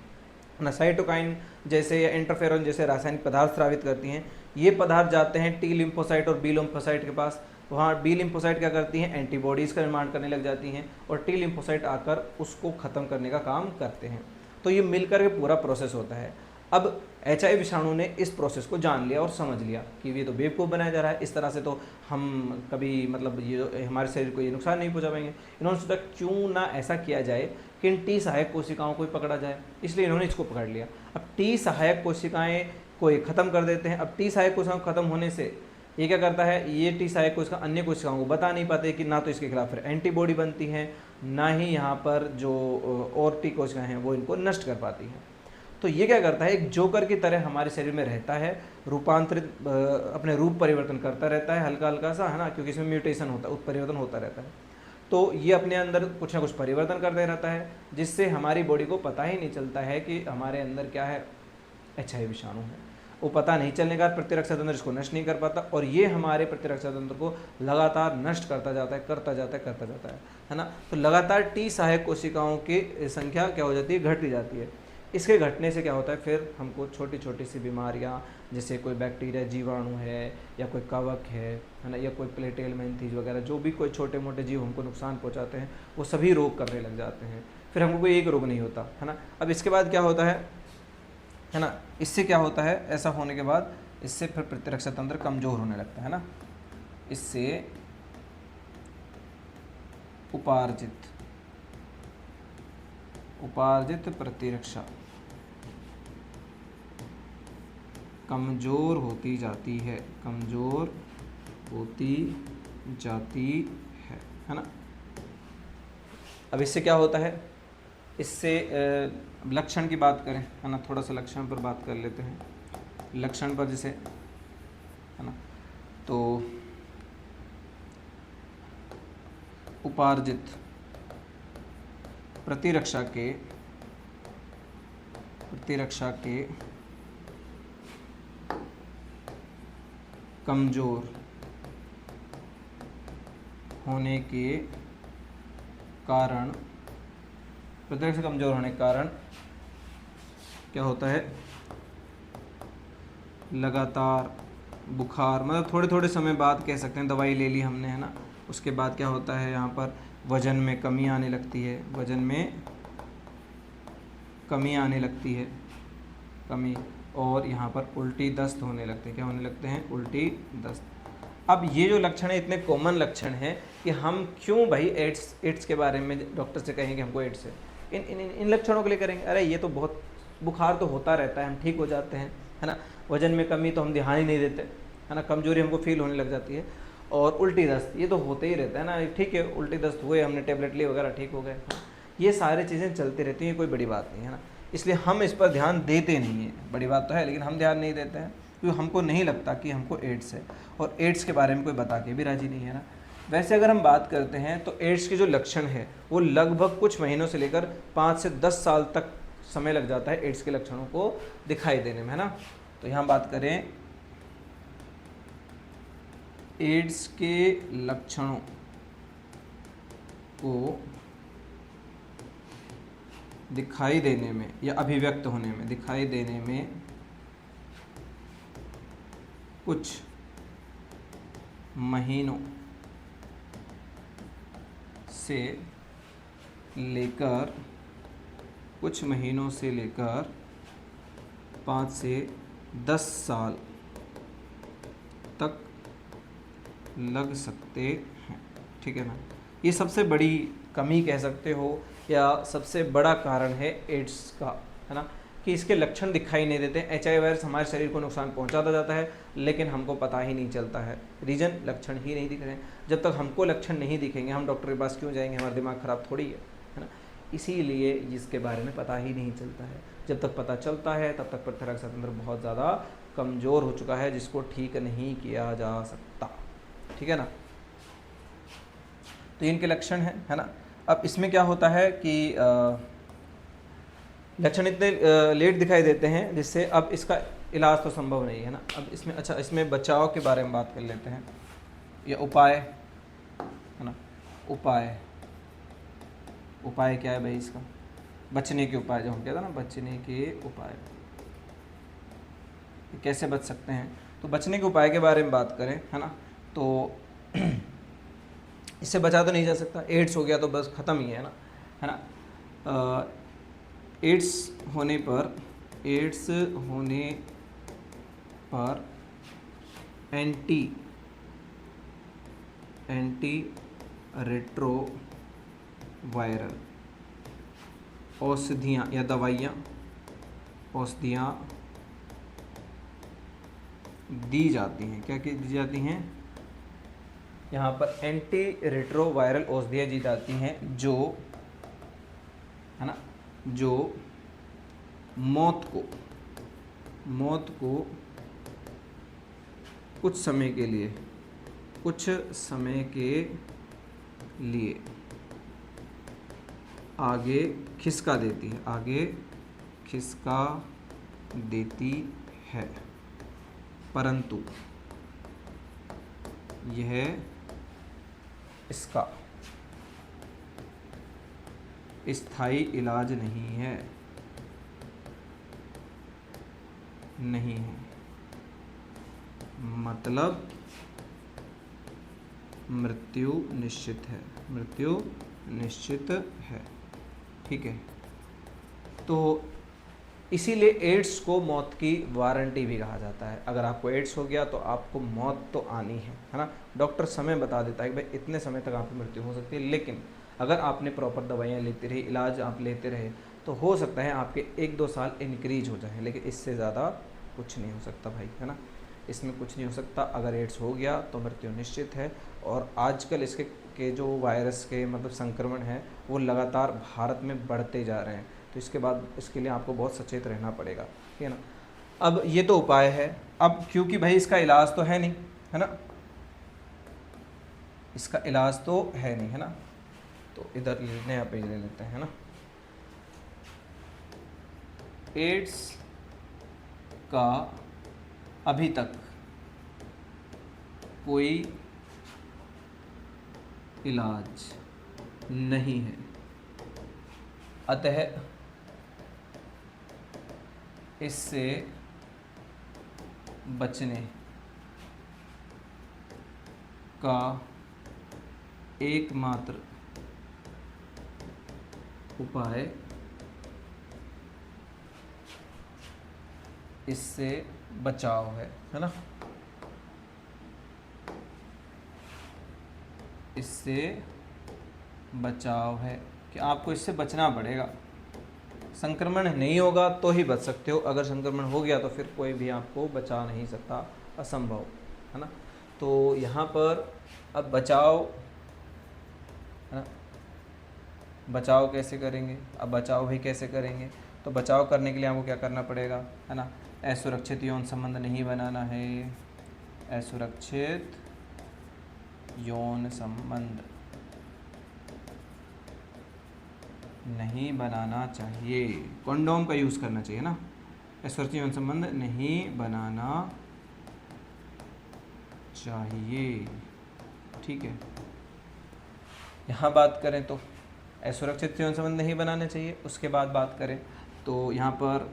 ना, साइटोकाइन जैसे या इंटरफेरोन जैसे रासायनिक पदार्थ स्रावित करती हैं। ये पदार्थ जाते हैं टी लिम्फोसाइट और बी लिम्फोसाइट के पास। वहाँ बी लिम्फोसाइट क्या करती हैं, एंटीबॉडीज़ का निर्माण करने लग जाती हैं, और टी लिम्फोसाइट आकर उसको ख़त्म करने का काम करते हैं। तो ये मिलकर के पूरा प्रोसेस होता है। अब HIV विषाणु ने इस प्रोसेस को जान लिया और समझ लिया कि ये तो बेवकूफ़ बनाया जा रहा है, इस तरह से तो हम कभी मतलब ये हमारे शरीर को ये नुकसान नहीं पहुंचा पाएंगे। इन्होंने सोचा क्यों ना ऐसा किया जाए कि इन टी सहायक कोशिकाओं को ही पकड़ा जाए, इसलिए इन्होंने इसको पकड़ लिया। अब टी सहायक कोशिकाएं को ख़त्म कर देते हैं। अब टी सहायक कोशिकाओं ख़त्म होने से ये क्या करता है, ये टी सहायक कोशिका अन्य कोशिकाओं को बता नहीं पाते कि ना तो इसके खिलाफ फिर एंटीबॉडी बनती हैं, ना ही यहाँ पर जो और टी कोशिकाएं हैं वो इनको नष्ट कर पाती हैं। तो ये क्या करता है, एक जोकर की तरह हमारे शरीर में रहता है, रूपांतरित अपने रूप परिवर्तन करता रहता है हल्का हल्का सा, है ना, क्योंकि इसमें म्यूटेशन होता है, उत्परिवर्तन होता रहता है। तो ये अपने अंदर कुछ ना कुछ परिवर्तन करते रहता है, जिससे हमारी बॉडी को पता ही नहीं चलता है कि हमारे अंदर क्या है, HIV विषाणु है। वो पता नहीं चलने का प्रतिरक्षा तंत्र इसको नष्ट नहीं कर पाता, और ये हमारे प्रतिरक्षा तंत्र को लगातार नष्ट करता जाता है, करता जाता है ना। तो लगातार टी सहायक कोशिकाओं की संख्या क्या हो जाती है, घटती जाती है। इसके घटने से क्या होता है, फिर हमको छोटी छोटी सी बीमारियां, जैसे कोई बैक्टीरिया, जीवाणु है, या कोई कवक है ना, या कोई प्लेटेलमेंथीज वगैरह, जो भी कोई छोटे मोटे जीव हमको नुकसान पहुंचाते हैं, वो सभी रोग करने लग जाते हैं। फिर हमको कोई एक रोग नहीं होता, है ना। अब इसके बाद क्या होता है ना, इससे क्या होता है, ऐसा होने के बाद इससे फिर प्रतिरक्षा तंत्र कमज़ोर होने लगता है ना। इससे उपार्जित प्रतिरक्षा कमज़ोर होती जाती है, है ना। अब इससे क्या होता है, इससे लक्षण की बात करें, है ना, थोड़ा सा लक्षण पर बात कर लेते हैं। लक्षण पर जैसे, है ना, तो उपार्जित प्रतिरक्षा के कमज़ोर होने के कारण, प्रतिरक्षा कमज़ोर होने के कारण क्या होता है, लगातार बुखार, मतलब थोड़े थोड़े समय बाद कह सकते हैं, दवाई ले ली हमने, है ना, उसके बाद क्या होता है, यहाँ पर वज़न में कमी आने लगती है, कमी, और यहाँ पर उल्टी दस्त होने लगते हैं। क्या होने लगते हैं, उल्टी दस्त। अब ये जो लक्षण है इतने कॉमन लक्षण हैं कि हम क्यों भाई एड्स के बारे में डॉक्टर से कहेंगे हमको एड्स है, इन लक्षणों के लिए करेंगे। अरे ये तो बहुत, बुखार तो होता रहता है, हम ठीक हो जाते हैं, है ना। वजन में कमी तो हम ध्यान ही नहीं देते, है ना, कमजोरी हमको फील होने लग जाती है। और उल्टी दस्त ये तो होते ही रहता है ना, ठीक है, उल्टी दस्त हुए, हमने टेबलेट ली वगैरह, ठीक हो गए, ये सारी चीज़ें चलती रहती हैं, कोई बड़ी बात नहीं है ना। इसलिए हम इस पर ध्यान देते नहीं हैं, बड़ी बात तो है लेकिन हम ध्यान नहीं देते हैं क्योंकि हमको नहीं लगता कि हमको एड्स है, और एड्स के बारे में कोई बता के भी राजी नहीं है ना। वैसे अगर हम बात करते हैं तो एड्स के जो लक्षण है वो लगभग कुछ महीनों से लेकर 5 से 10 साल तक समय लग जाता है एड्स के लक्षणों को दिखाई देने में, है ना। तो यहाँ बात करें एड्स के लक्षणों को दिखाई देने में या अभिव्यक्त होने में, दिखाई देने में कुछ महीनों से लेकर 5 से 10 साल तक लग सकते हैं, ठीक है ना। ये सबसे बड़ी कमी कह सकते हो या सबसे बड़ा कारण है एड्स का, है ना, कि इसके लक्षण दिखाई नहीं देते। HIV वायरस हमारे शरीर को नुकसान पहुंचाता जाता है लेकिन हमको पता ही नहीं चलता है, रीजन लक्षण ही नहीं दिख रहे हैं। जब तक हमको लक्षण नहीं दिखेंगे हम डॉक्टर के पास क्यों जाएंगे, हमारा दिमाग ख़राब थोड़ी है ना। इसीलिए इसके बारे में पता ही नहीं चलता है। जब तक पता चलता है तब तक प्रतिरक्षा तंत्र बहुत ज़्यादा कमज़ोर हो चुका है, जिसको ठीक नहीं किया जा सकता। ठीक है ना। तो इनके लक्षण हैं, है ना। अब इसमें क्या होता है कि लक्षण इतने लेट दिखाई देते हैं जिससे अब इसका इलाज तो संभव नहीं है ना। अब इसमें अच्छा, इसमें बचाव के बारे में बात कर लेते हैं, या उपाय, है ना। उपाय, उपाय क्या है भाई इसका, बचने के उपाय, जो हम कहते हैं ना, बचने के उपाय, कैसे बच सकते हैं। तो बचने के उपाय के बारे में बात करें, है ना, तो इससे बचा तो नहीं जा सकता। एड्स हो गया तो बस ख़त्म ही है ना। एड्स होने पर, एड्स होने पर एंटी रेट्रो वायरल औषधियाँ या दवाइयाँ, औषधियाँ दी जाती हैं। क्या क्या दी जाती हैं यहाँ पर? एंटी रेट्रो वायरल औषधियाँ दी जाती हैं जो, है ना, जो मौत को कुछ समय के लिए आगे खिसका देती है, परंतु यह इसका स्थायी इलाज नहीं है। मतलब मृत्यु निश्चित है। ठीक है। तो इसीलिए एड्स को मौत की वारंटी भी कहा जाता है। अगर आपको एड्स हो गया तो आपको मौत तो आनी है ना। डॉक्टर समय बता देता है कि भाई इतने समय तक आपकी मृत्यु हो सकती है, लेकिन अगर आपने प्रॉपर दवाइयाँ लेती रही, इलाज आप लेते रहे, तो हो सकता है आपके 1-2 साल इंक्रीज हो जाए, लेकिन इससे ज़्यादा कुछ नहीं हो सकता भाई, है ना। इसमें कुछ नहीं हो सकता। अगर एड्स हो गया तो मृत्यु निश्चित है। और आजकल इसके जो वायरस के मतलब संक्रमण है वो लगातार भारत में बढ़ते जा रहे हैं। तो इसके लिए आपको बहुत सचेत रहना पड़ेगा, ठीक है ना। अब ये तो उपाय है। अब क्योंकि भाई इसका इलाज तो है नहीं, है ना, इसका इलाज तो है नहीं, है ना, तो इधर नया पेज ले लेते हैं, है ना। एड्स का अभी तक कोई इलाज नहीं है, अतः इससे बचने का एकमात्र उपाय इससे बचाव है ना। इससे बचाव है कि आपको इससे बचना पड़ेगा। संक्रमण नहीं होगा तो ही बच सकते हो, अगर संक्रमण हो गया तो फिर कोई भी आपको बचा नहीं सकता, असंभव, है ना। तो यहाँ पर अब बचाव, है ना, बचाव कैसे करेंगे? अब बचाव भी कैसे करेंगे? तो बचाव करने के लिए आपको क्या करना पड़ेगा, है ना। असुरक्षित यौन संबंध नहीं बनाना है, असुरक्षित यौन संबंध नहीं बनाना चाहिए। कंडोम का यूज़ करना चाहिए ना। असुरक्षित यौन संबंध नहीं बनाना चाहिए, ठीक है। यहाँ बात करें तो असुरक्षित यौन संबंध नहीं बनाने चाहिए। उसके बाद बात करें तो यहाँ पर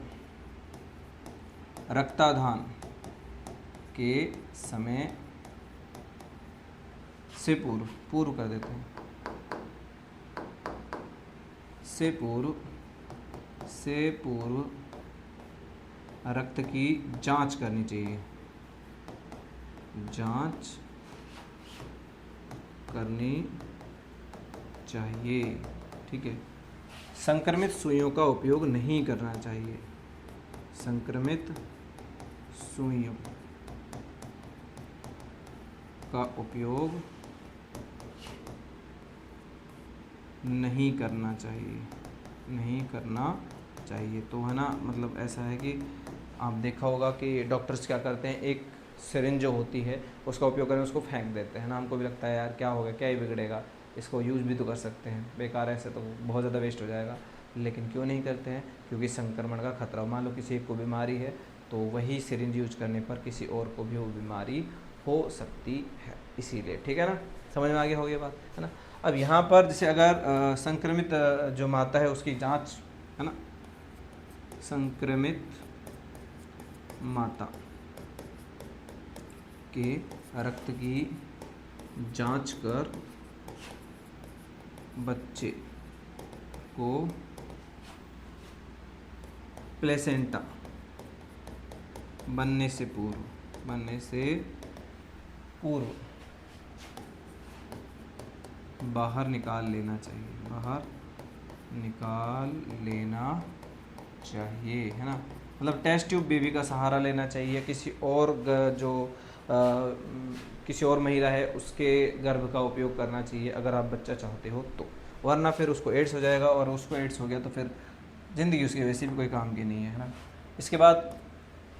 रक्तदान के समय से पूर्व कर देते हैं, से पूर्व रक्त की जांच करनी चाहिए, जांच करनी चाहिए, ठीक है। संक्रमित सुइयों का उपयोग नहीं करना चाहिए, संक्रमित सुइयों का उपयोग नहीं करना चाहिए, नहीं करना चाहिए। तो है ना, मतलब ऐसा है कि आप देखा होगा कि डॉक्टर्स क्या करते हैं, एक सिरिंज जो होती है उसका उपयोग करें, उसको फेंक देते हैं ना। हमको भी लगता है यार क्या होगा, क्या ही बिगड़ेगा, इसको यूज़ भी तो कर सकते हैं, बेकार ऐसे तो बहुत ज़्यादा वेस्ट हो जाएगा। लेकिन क्यों नहीं करते हैं, क्योंकि संक्रमण का खतरा, मान लो किसी एक को बीमारी है तो वही सिरिंज यूज करने पर किसी और को भी वो बीमारी हो सकती है, इसीलिए। ठीक है ना, समझ में आ गया होगी ये बात, है ना। अब यहाँ पर जैसे अगर संक्रमित जो माता है उसकी जांच, है ना, संक्रमित माता के रक्त की जांच कर बच्चे को प्लेसेंटा बनने से पूर्व बाहर निकाल लेना चाहिए, है ना। मतलब टेस्ट ट्यूब बेबी का सहारा लेना चाहिए, किसी और किसी और महिला है उसके गर्भ का उपयोग करना चाहिए अगर आप बच्चा चाहते हो तो, वरना फिर उसको एड्स हो जाएगा, और उसको एड्स हो गया तो फिर ज़िंदगी उसकी वैसे भी कोई काम की नहीं है ना। इसके बाद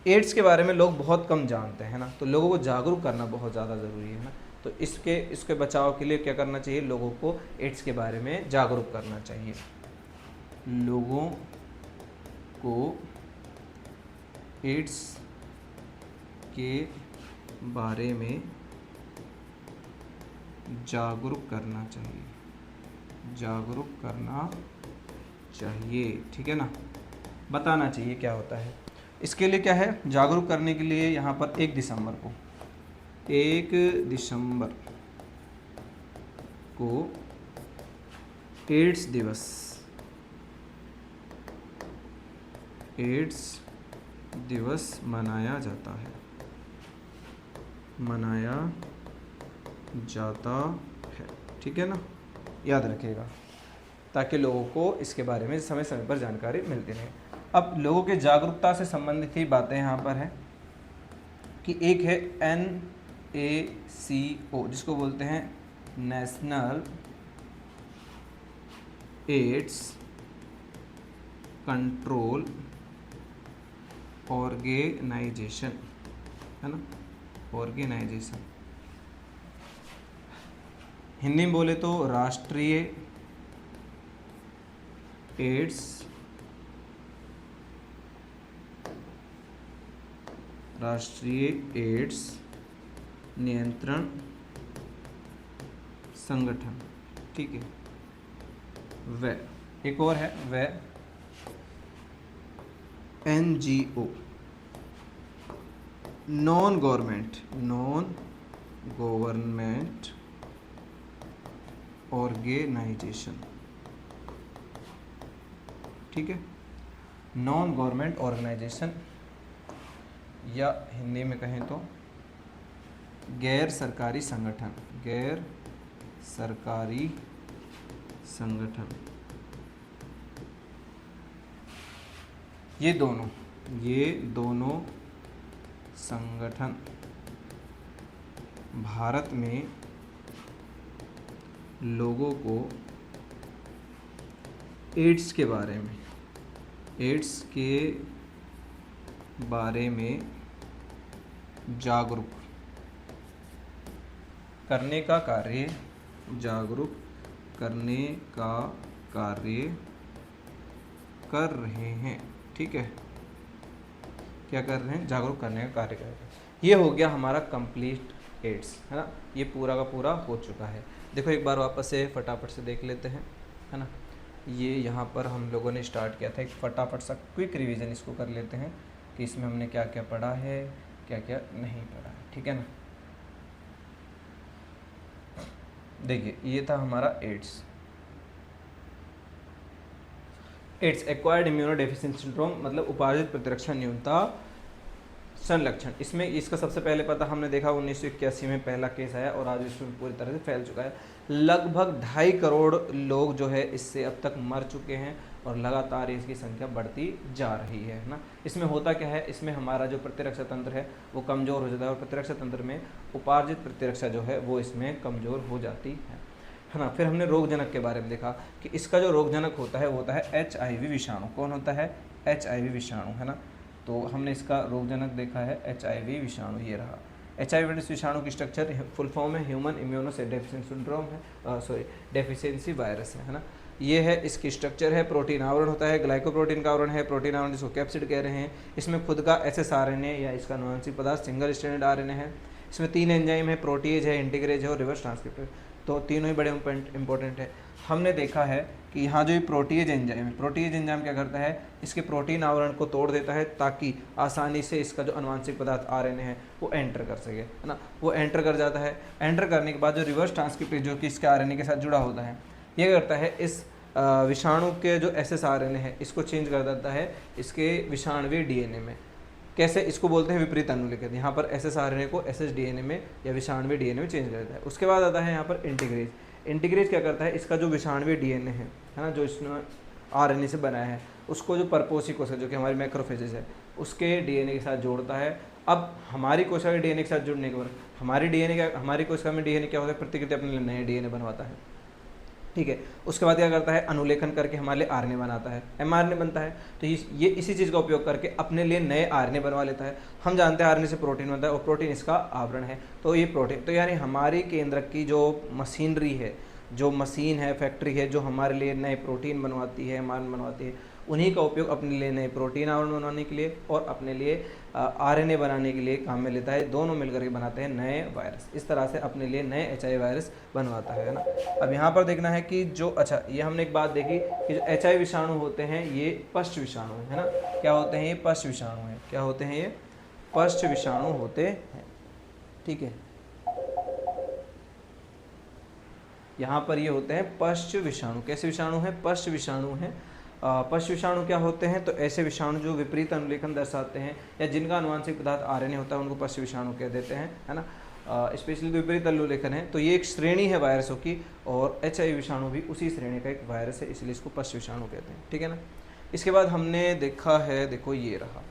एड्स के बारे में लोग बहुत कम जानते हैं ना, तो लोगों को जागरूक करना बहुत ज़्यादा ज़रूरी है ना। तो इसके बचाव के लिए क्या करना चाहिए, लोगों को एड्स के बारे में जागरूक करना चाहिए, लोगों को एड्स के बारे में जागरूक करना चाहिए, ठीक है ना, बताना चाहिए क्या होता है। इसके लिए क्या है, जागरूक करने के लिए यहाँ पर 1 दिसंबर को एड्स दिवस मनाया जाता है, ठीक है ना, याद रखिएगा, ताकि लोगों को इसके बारे में समय समय पर जानकारी मिलती रहे। अब लोगों के जागरूकता से संबंधित ही बातें यहाँ पर हैं कि एक है NACO, जिसको बोलते हैं नेशनल एड्स कंट्रोल ऑर्गेनाइजेशन, है ना, ऑर्गेनाइजेशन, हिंदी में बोले तो राष्ट्रीय एड्स नियंत्रण संगठन, ठीक है। वह एक और है, वह NGO, नॉन गवर्नमेंट ऑर्गेनाइजेशन, ठीक है, नॉन गवर्नमेंट ऑर्गेनाइजेशन, या हिंदी में कहें तो गैर सरकारी संगठन, ये दोनों संगठन भारत में लोगों को एड्स के बारे में जागरूक करने का कार्य कर रहे हैं, ठीक है, क्या कर रहे हैं, जागरूक करने का कार्य कर रहे हैं। ये हो गया हमारा कंप्लीट एड्स, है ना, ये पूरा का पूरा हो चुका है। देखो एक बार वापस से फटाफट से देख लेते हैं, है ना। ये यहाँ पर हम लोगों ने स्टार्ट किया था, एक फटाफट सा क्विक रिवीजन इसको कर लेते हैं कि इसमें हमने क्या क्या पढ़ा है, क्या क्या नहीं पढ़ा है, ठीक है ना। देखिए ये था हमारा एड्स एक्वायर्ड इम्यूनोडेफिशिएंसी सिंड्रोम, मतलब उपार्जित प्रतिरक्षा न्यूनता संलक्षण। इसमें इसका सबसे पहले पता हमने देखा 1981 में पहला केस आया, और आज इसमें पूरी तरह से फैल चुका है। लगभग 2.5 करोड़ लोग जो है इससे अब तक मर चुके हैं, और लगातार इसकी संख्या बढ़ती जा रही है ना। इसमें होता क्या है, इसमें हमारा जो प्रतिरक्षा तंत्र है वो कमज़ोर हो जाता है, और प्रतिरक्षा तंत्र में उपार्जित प्रतिरक्षा जो है वो इसमें कमज़ोर हो जाती है ना। फिर हमने रोगजनक के बारे में देखा कि इसका जो रोगजनक होता है वो होता है HIV विषाणु। कौन होता है, HIV विषाणु, है ना। तो हमने इसका रोगजनक देखा है HIV विषाणु, ये रहा। HIV विषाणु की स्ट्रक्चर फुल फॉर्म है ह्यूमन इम्यूनोडेफिशिएंसी सिंड्रोम है, सॉरी डेफिशिएंसी वायरस है ना। ये है इसकी स्ट्रक्चर है, प्रोटीन आवरण होता है, ग्लाइकोप्रोटीन का आवरण है, प्रोटीन आवरण जिसको कैप्सिड कह रहे हैं। इसमें खुद का SSRNA या इसका अनुवांशिक पदार्थ सिंगल स्ट्रैंडेड RNA है। इसमें 3 एंजाइम है, प्रोटीज है, इंटीग्रेज है और रिवर्स ट्रांसक्रिप्टर, तो तीनों ही बड़े इंपॉर्टेंट है। हमने देखा है कि यहाँ जो ये प्रोटीज एंजाइम है, प्रोटीज एंजाइम क्या करता है, इसके प्रोटीन आवरण को तोड़ देता है ताकि आसानी से इसका जो अनुवांशिक पदार्थ RNA है वो एंटर कर सके, है ना। वो एंटर कर जाता है। एंटर करने के बाद जो रिवर्स ट्रांसक्रिप्टर जो कि इसके RNA के साथ जुड़ा होता है, ये करता है इस विषाणु के जो SSRNA है इसको चेंज कर देता है इसके विषाणुवीय DNA में। कैसे, इसको बोलते हैं विपरीत अनुलिखित। यहाँ पर SSRNA को SSDNA में या विषाणुवीय DNA में चेंज कर देता है। उसके बाद आता है यहाँ पर इंटीग्रेज। इंटीग्रेज क्या करता है, इसका जो विषाणुवीय DNA है ना, जो इसने RNA से बनाया है, उसको जो परपोषी कोशिका जो कि हमारी मैक्रोफेजेस है उसके DNA के साथ जोड़ता है। अब हमारी कोशिका के DNA के साथ जुड़ने के बाद हमारी कोशिका में DNA क्या होता है, प्रतिकृति अपने लिए नए DNA बनवाता है, ठीक है। उसके बाद क्या करता है, अनुलेखन करके हमारे लिए RNA बनाता है, mRNA बनता है। तो ये इसी चीज़ का उपयोग करके अपने लिए नए RNA बनवा लेता है। हम जानते हैं RNA से प्रोटीन बनता है और प्रोटीन इसका आवरण है। तो ये प्रोटीन, तो यानी हमारी केंद्रक की जो मशीनरी है, जो मशीन है, फैक्ट्री है, जो हमारे लिए नए प्रोटीन बनवाती है, mRNA बनवाती है, उन्हीं का उपयोग अपने लिए नए प्रोटीन आवरण बनाने के लिए और अपने लिए RNA बनाने के लिए काम में लेता है। दोनों मिलकर के बनाते हैं नए वायरस। इस तरह से अपने लिए नए HIV वायरस बनवाता है ना। अब यहाँ पर देखना है कि जो, अच्छा ये हमने एक बात देखी कि जो HIV विषाणु होते हैं ये पश्च विषाणु है ना। क्या होते हैं ये, पश्च विषाणु है। क्या होते हैं ये, पश्च विषाणु होते हैं, ठीक है। यहाँ पर ये होते हैं पश्च विषाणु। कैसे विषाणु हैं, पश्च विषाणु हैं। पश्च विषाणु क्या होते हैं, तो ऐसे विषाणु जो विपरीत अनुलेखन दर्शाते हैं या जिनका अनुवांशिक पदार्थ RNA होता है उनको पश्च विषाणु कह देते हैं, है ना। स्पेशली विपरीत अनुलेखन है तो ये एक श्रेणी है वायरसों की, और HIV विषाणु भी उसी श्रेणी का एक वायरस है, इसलिए इसको पश्च विषाणु कहते हैं, ठीक है ना। इसके बाद हमने देखा है, देखो ये रहा,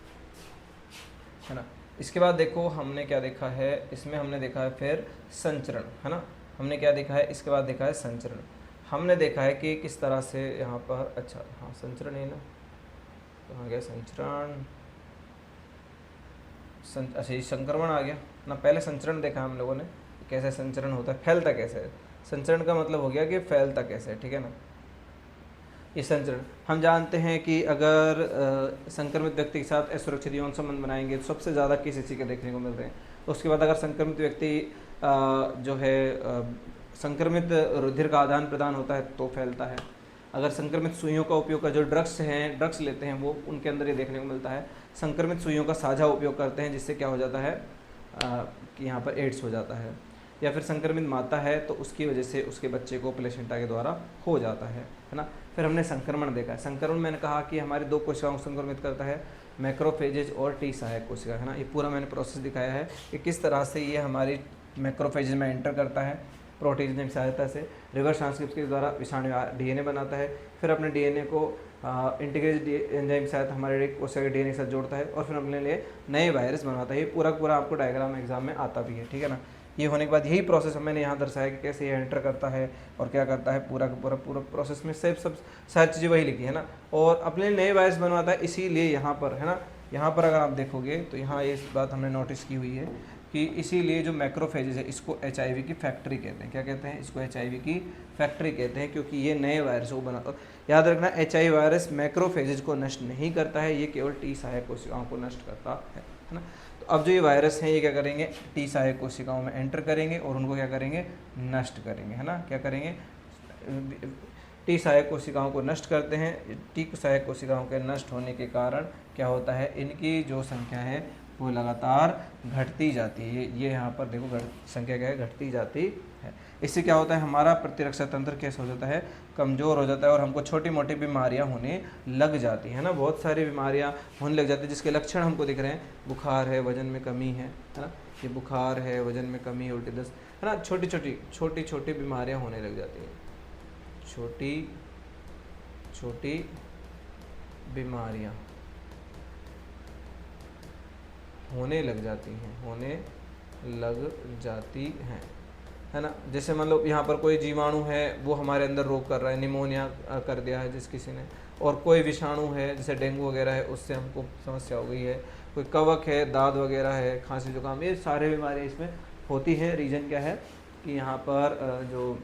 है ना। इसके बाद देखो हमने क्या देखा है, इसमें हमने देखा है फिर संचरण, है ना। हमने क्या देखा है, इसके बाद देखा है संचरण। हमने देखा है कि किस तरह से यहाँ पर, अच्छा हाँ संचरण है ना, कहाँ गया संचरण, अच्छा ये संक्रमण आ गया ना। पहले संचरण देखा हम लोगों ने, कैसे संचरण होता है, फैलता कैसे है। संचरण का मतलब हो गया कि फैलता कैसे है, ठीक है ना। ये संचरण हम जानते हैं कि अगर संक्रमित व्यक्ति के साथ असुरक्षित यौन संबंध बनाएंगे तो सबसे ज़्यादा किस इसी के देखने को मिल रहे हैं। उसके बाद अगर संक्रमित व्यक्ति जो है संक्रमित रुधिर का आदान प्रदान होता है तो फैलता है। अगर संक्रमित सुइयों का उपयोग कर, जो ड्रग्स लेते हैं वो, उनके अंदर ये देखने को मिलता है। संक्रमित सुइयों का साझा उपयोग करते हैं जिससे क्या हो जाता है कि यहाँ पर एड्स हो जाता है। या फिर संक्रमित माता है तो उसकी वजह से उसके बच्चे को प्लेसेंटा के द्वारा हो जाता है ना। फिर हमने संक्रमण देखा है। संक्रमण मैंने कहा कि हमारे 2 कोशिकाओं को संक्रमित करता है, मैक्रोफेजेज और T सहायक कोशिका, है ना। ये पूरा मैंने प्रोसेस दिखाया है कि किस तरह से ये हमारी मैक्रोफेजेज में एंटर करता है, प्रोटीन की सहायता से रिवर्स ट्रांसक्रिप्शन के द्वारा विषाणु DNA बनाता है। फिर अपने DNA को इंटीग्रेज एंजाइम के साथ हमारे कोशिका के DNA के साथ जोड़ता है और फिर अपने लिए नए वायरस बनवाता है। ये पूरा आपको डायग्राम एग्जाम में आता भी है, ठीक है ना। ये होने के बाद यही प्रोसेस मैंने यहाँ दर्शाया कि कैसे ये एंटर करता है और क्या करता है, पूरा प्रोसेस में सब सारी चीज़ें वही लिखी है ना। और अपने नए वायरस बनवाता है, इसीलिए यहाँ पर, है ना, यहाँ पर अगर आप देखोगे तो यहाँ ये बात हमने नोटिस की हुई है कि इसीलिए जो मैक्रोफेजेस है इसको HIV की फैक्ट्री कहते हैं। क्या कहते हैं, इसको HIV की फैक्ट्री कहते हैं, क्योंकि ये नए वायरस को बनाता है। याद रखना HIV वायरस मैक्रोफेजेस को नष्ट नहीं करता है, ये केवल T सहायक कोशिकाओं को नष्ट करता है ना। तो अब जो ये वायरस हैं ये क्या करेंगे, T सहायक कोशिकाओं में एंटर करेंगे और उनको क्या करेंगे, नष्ट करेंगे, है ना। क्या करेंगे, T सहायक कोशिकाओं को नष्ट करते हैं। T सहायक कोशिकाओं के नष्ट होने के कारण क्या होता है, इनकी जो संख्या है वो लगातार घटती जाती है। ये यहाँ पर देखो संख्या क्या है, घटती जाती है। इससे क्या होता है, हमारा प्रतिरक्षा तंत्र कैसे हो जाता है, कमज़ोर हो जाता है और हमको छोटी मोटी बीमारियाँ होने लग जाती है ना। बहुत सारी बीमारियाँ होने लग जाती है जिसके लक्षण हमको दिख रहे हैं, बुखार है, वजन में कमी है ना। ये बुखार है, वजन में कमी, उल्टी दस्त, है ना। छोटी छोटी बीमारियाँ होने लग जाती हैं, छोटी बीमारियाँ होने लग जाती हैं, है ना। जैसे मतलब यहाँ पर कोई जीवाणु है वो हमारे अंदर रोग कर रहा है, निमोनिया कर दिया है जिस किसी ने, और कोई विषाणु है जैसे डेंगू वगैरह है उससे हमको समस्या हो गई है, कोई कवक है, दाद वगैरह है, खांसी जुकाम, ये सारे बीमारियाँ इसमें होती है। रीज़न क्या है कि यहाँ पर जो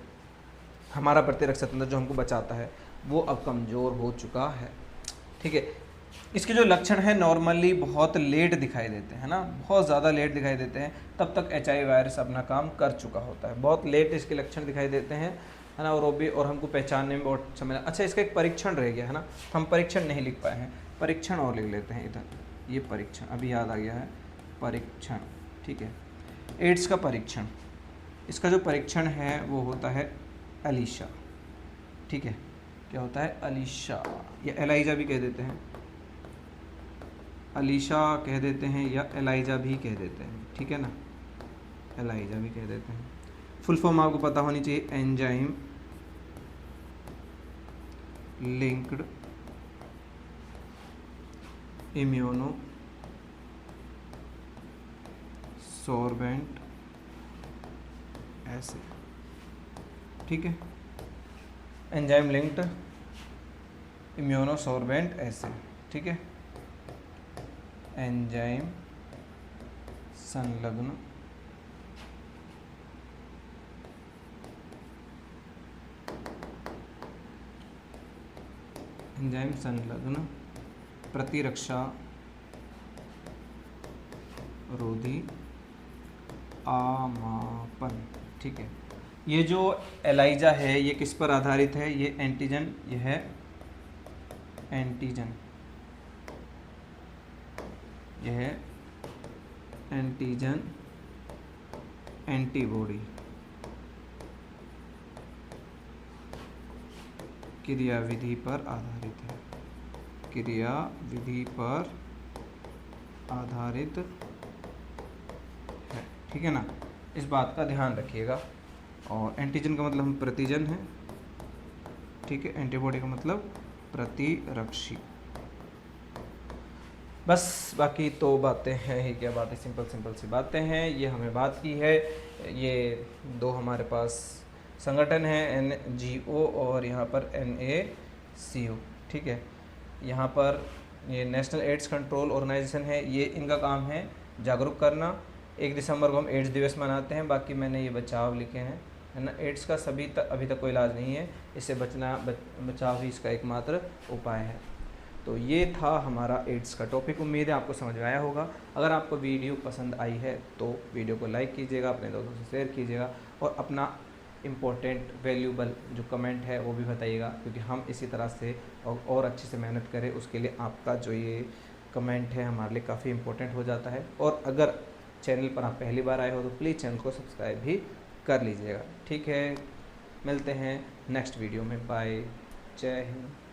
हमारा प्रतिरक्षक तंत्र जो हमको बचाता है वो अब कमज़ोर हो चुका है। ठीक है, इसके जो लक्षण हैं नॉर्मली बहुत लेट दिखाई देते हैं ना, बहुत ज़्यादा लेट दिखाई देते हैं, तब तक HIV वायरस अपना काम कर चुका होता है। बहुत लेट इसके लक्षण दिखाई देते हैं, है ना, और वो भी, और हमको पहचानने में बहुत समय। अच्छा, इसका एक परीक्षण रह गया है ना, हम परीक्षण नहीं लिख पाए हैं, परीक्षण और लिख लेते हैं इधर। ये परीक्षण अभी याद आ गया है, परीक्षण। ठीक है, एड्स का परीक्षण, इसका जो परीक्षण है वो होता है एलिशा। ठीक है, क्या होता है? एलिशा, या एलाइजा भी कह देते हैं, एलिशा कह देते हैं या एलाइजा भी कह देते हैं। ठीक है ना, एलाइजा भी कह देते हैं। फुल फॉर्म आपको पता होनी चाहिए, एंजाइम लिंक्ड इम्यूनो सोर्बेंट ऐसे। ठीक है, एंजाइम लिंक्ड इम्यूनो सोर्बेंट ऐसे। ठीक है, एंजाइम संलग्न एंजाइम संलग्न प्रतिरक्षा रोधी आमापन। ठीक है, ये जो एलाइजा है ये किस पर आधारित है? ये एंटीजन, ये है एंटीजन, यह है एंटीजन एंटीबॉडी क्रियाविधि पर आधारित है, क्रियाविधि पर आधारित है। ठीक है ना, इस बात का ध्यान रखिएगा। और एंटीजन का मतलब हम प्रतिजन है। ठीक है, एंटीबॉडी का मतलब प्रतिरक्षी। बस बाकी तो बातें हैं ही, क्या बातें, सिंपल सिंपल सी बातें हैं। ये हमें बात की है, ये दो हमारे पास संगठन है, NGO और यहाँ पर NACO। ठीक है, यहाँ पर ये नेशनल एड्स कंट्रोल ऑर्गेनाइजेशन है, ये इनका काम है जागरूक करना। 1 दिसंबर को हम एड्स दिवस मनाते हैं। बाकी मैंने ये बचाव लिखे हैं, है ना। एड्स का अभी तक कोई इलाज नहीं है, इससे बचाव ही इसका एकमात्र उपाय है। तो ये था हमारा एड्स का टॉपिक। उम्मीद है आपको समझ में आया होगा। अगर आपको वीडियो पसंद आई है तो वीडियो को लाइक कीजिएगा, अपने दोस्तों से शेयर कीजिएगा, और अपना इम्पोर्टेंट वैल्यूबल जो कमेंट है वो भी बताइएगा, क्योंकि हम इसी तरह से और अच्छे से मेहनत करें, उसके लिए आपका जो ये कमेंट है हमारे लिए काफ़ी इम्पोर्टेंट हो जाता है। और अगर चैनल पर आप पहली बार आए हो तो प्लीज़ चैनल को सब्सक्राइब भी कर लीजिएगा। ठीक है, मिलते हैं नेक्स्ट वीडियो में। बाय, जय हिंद।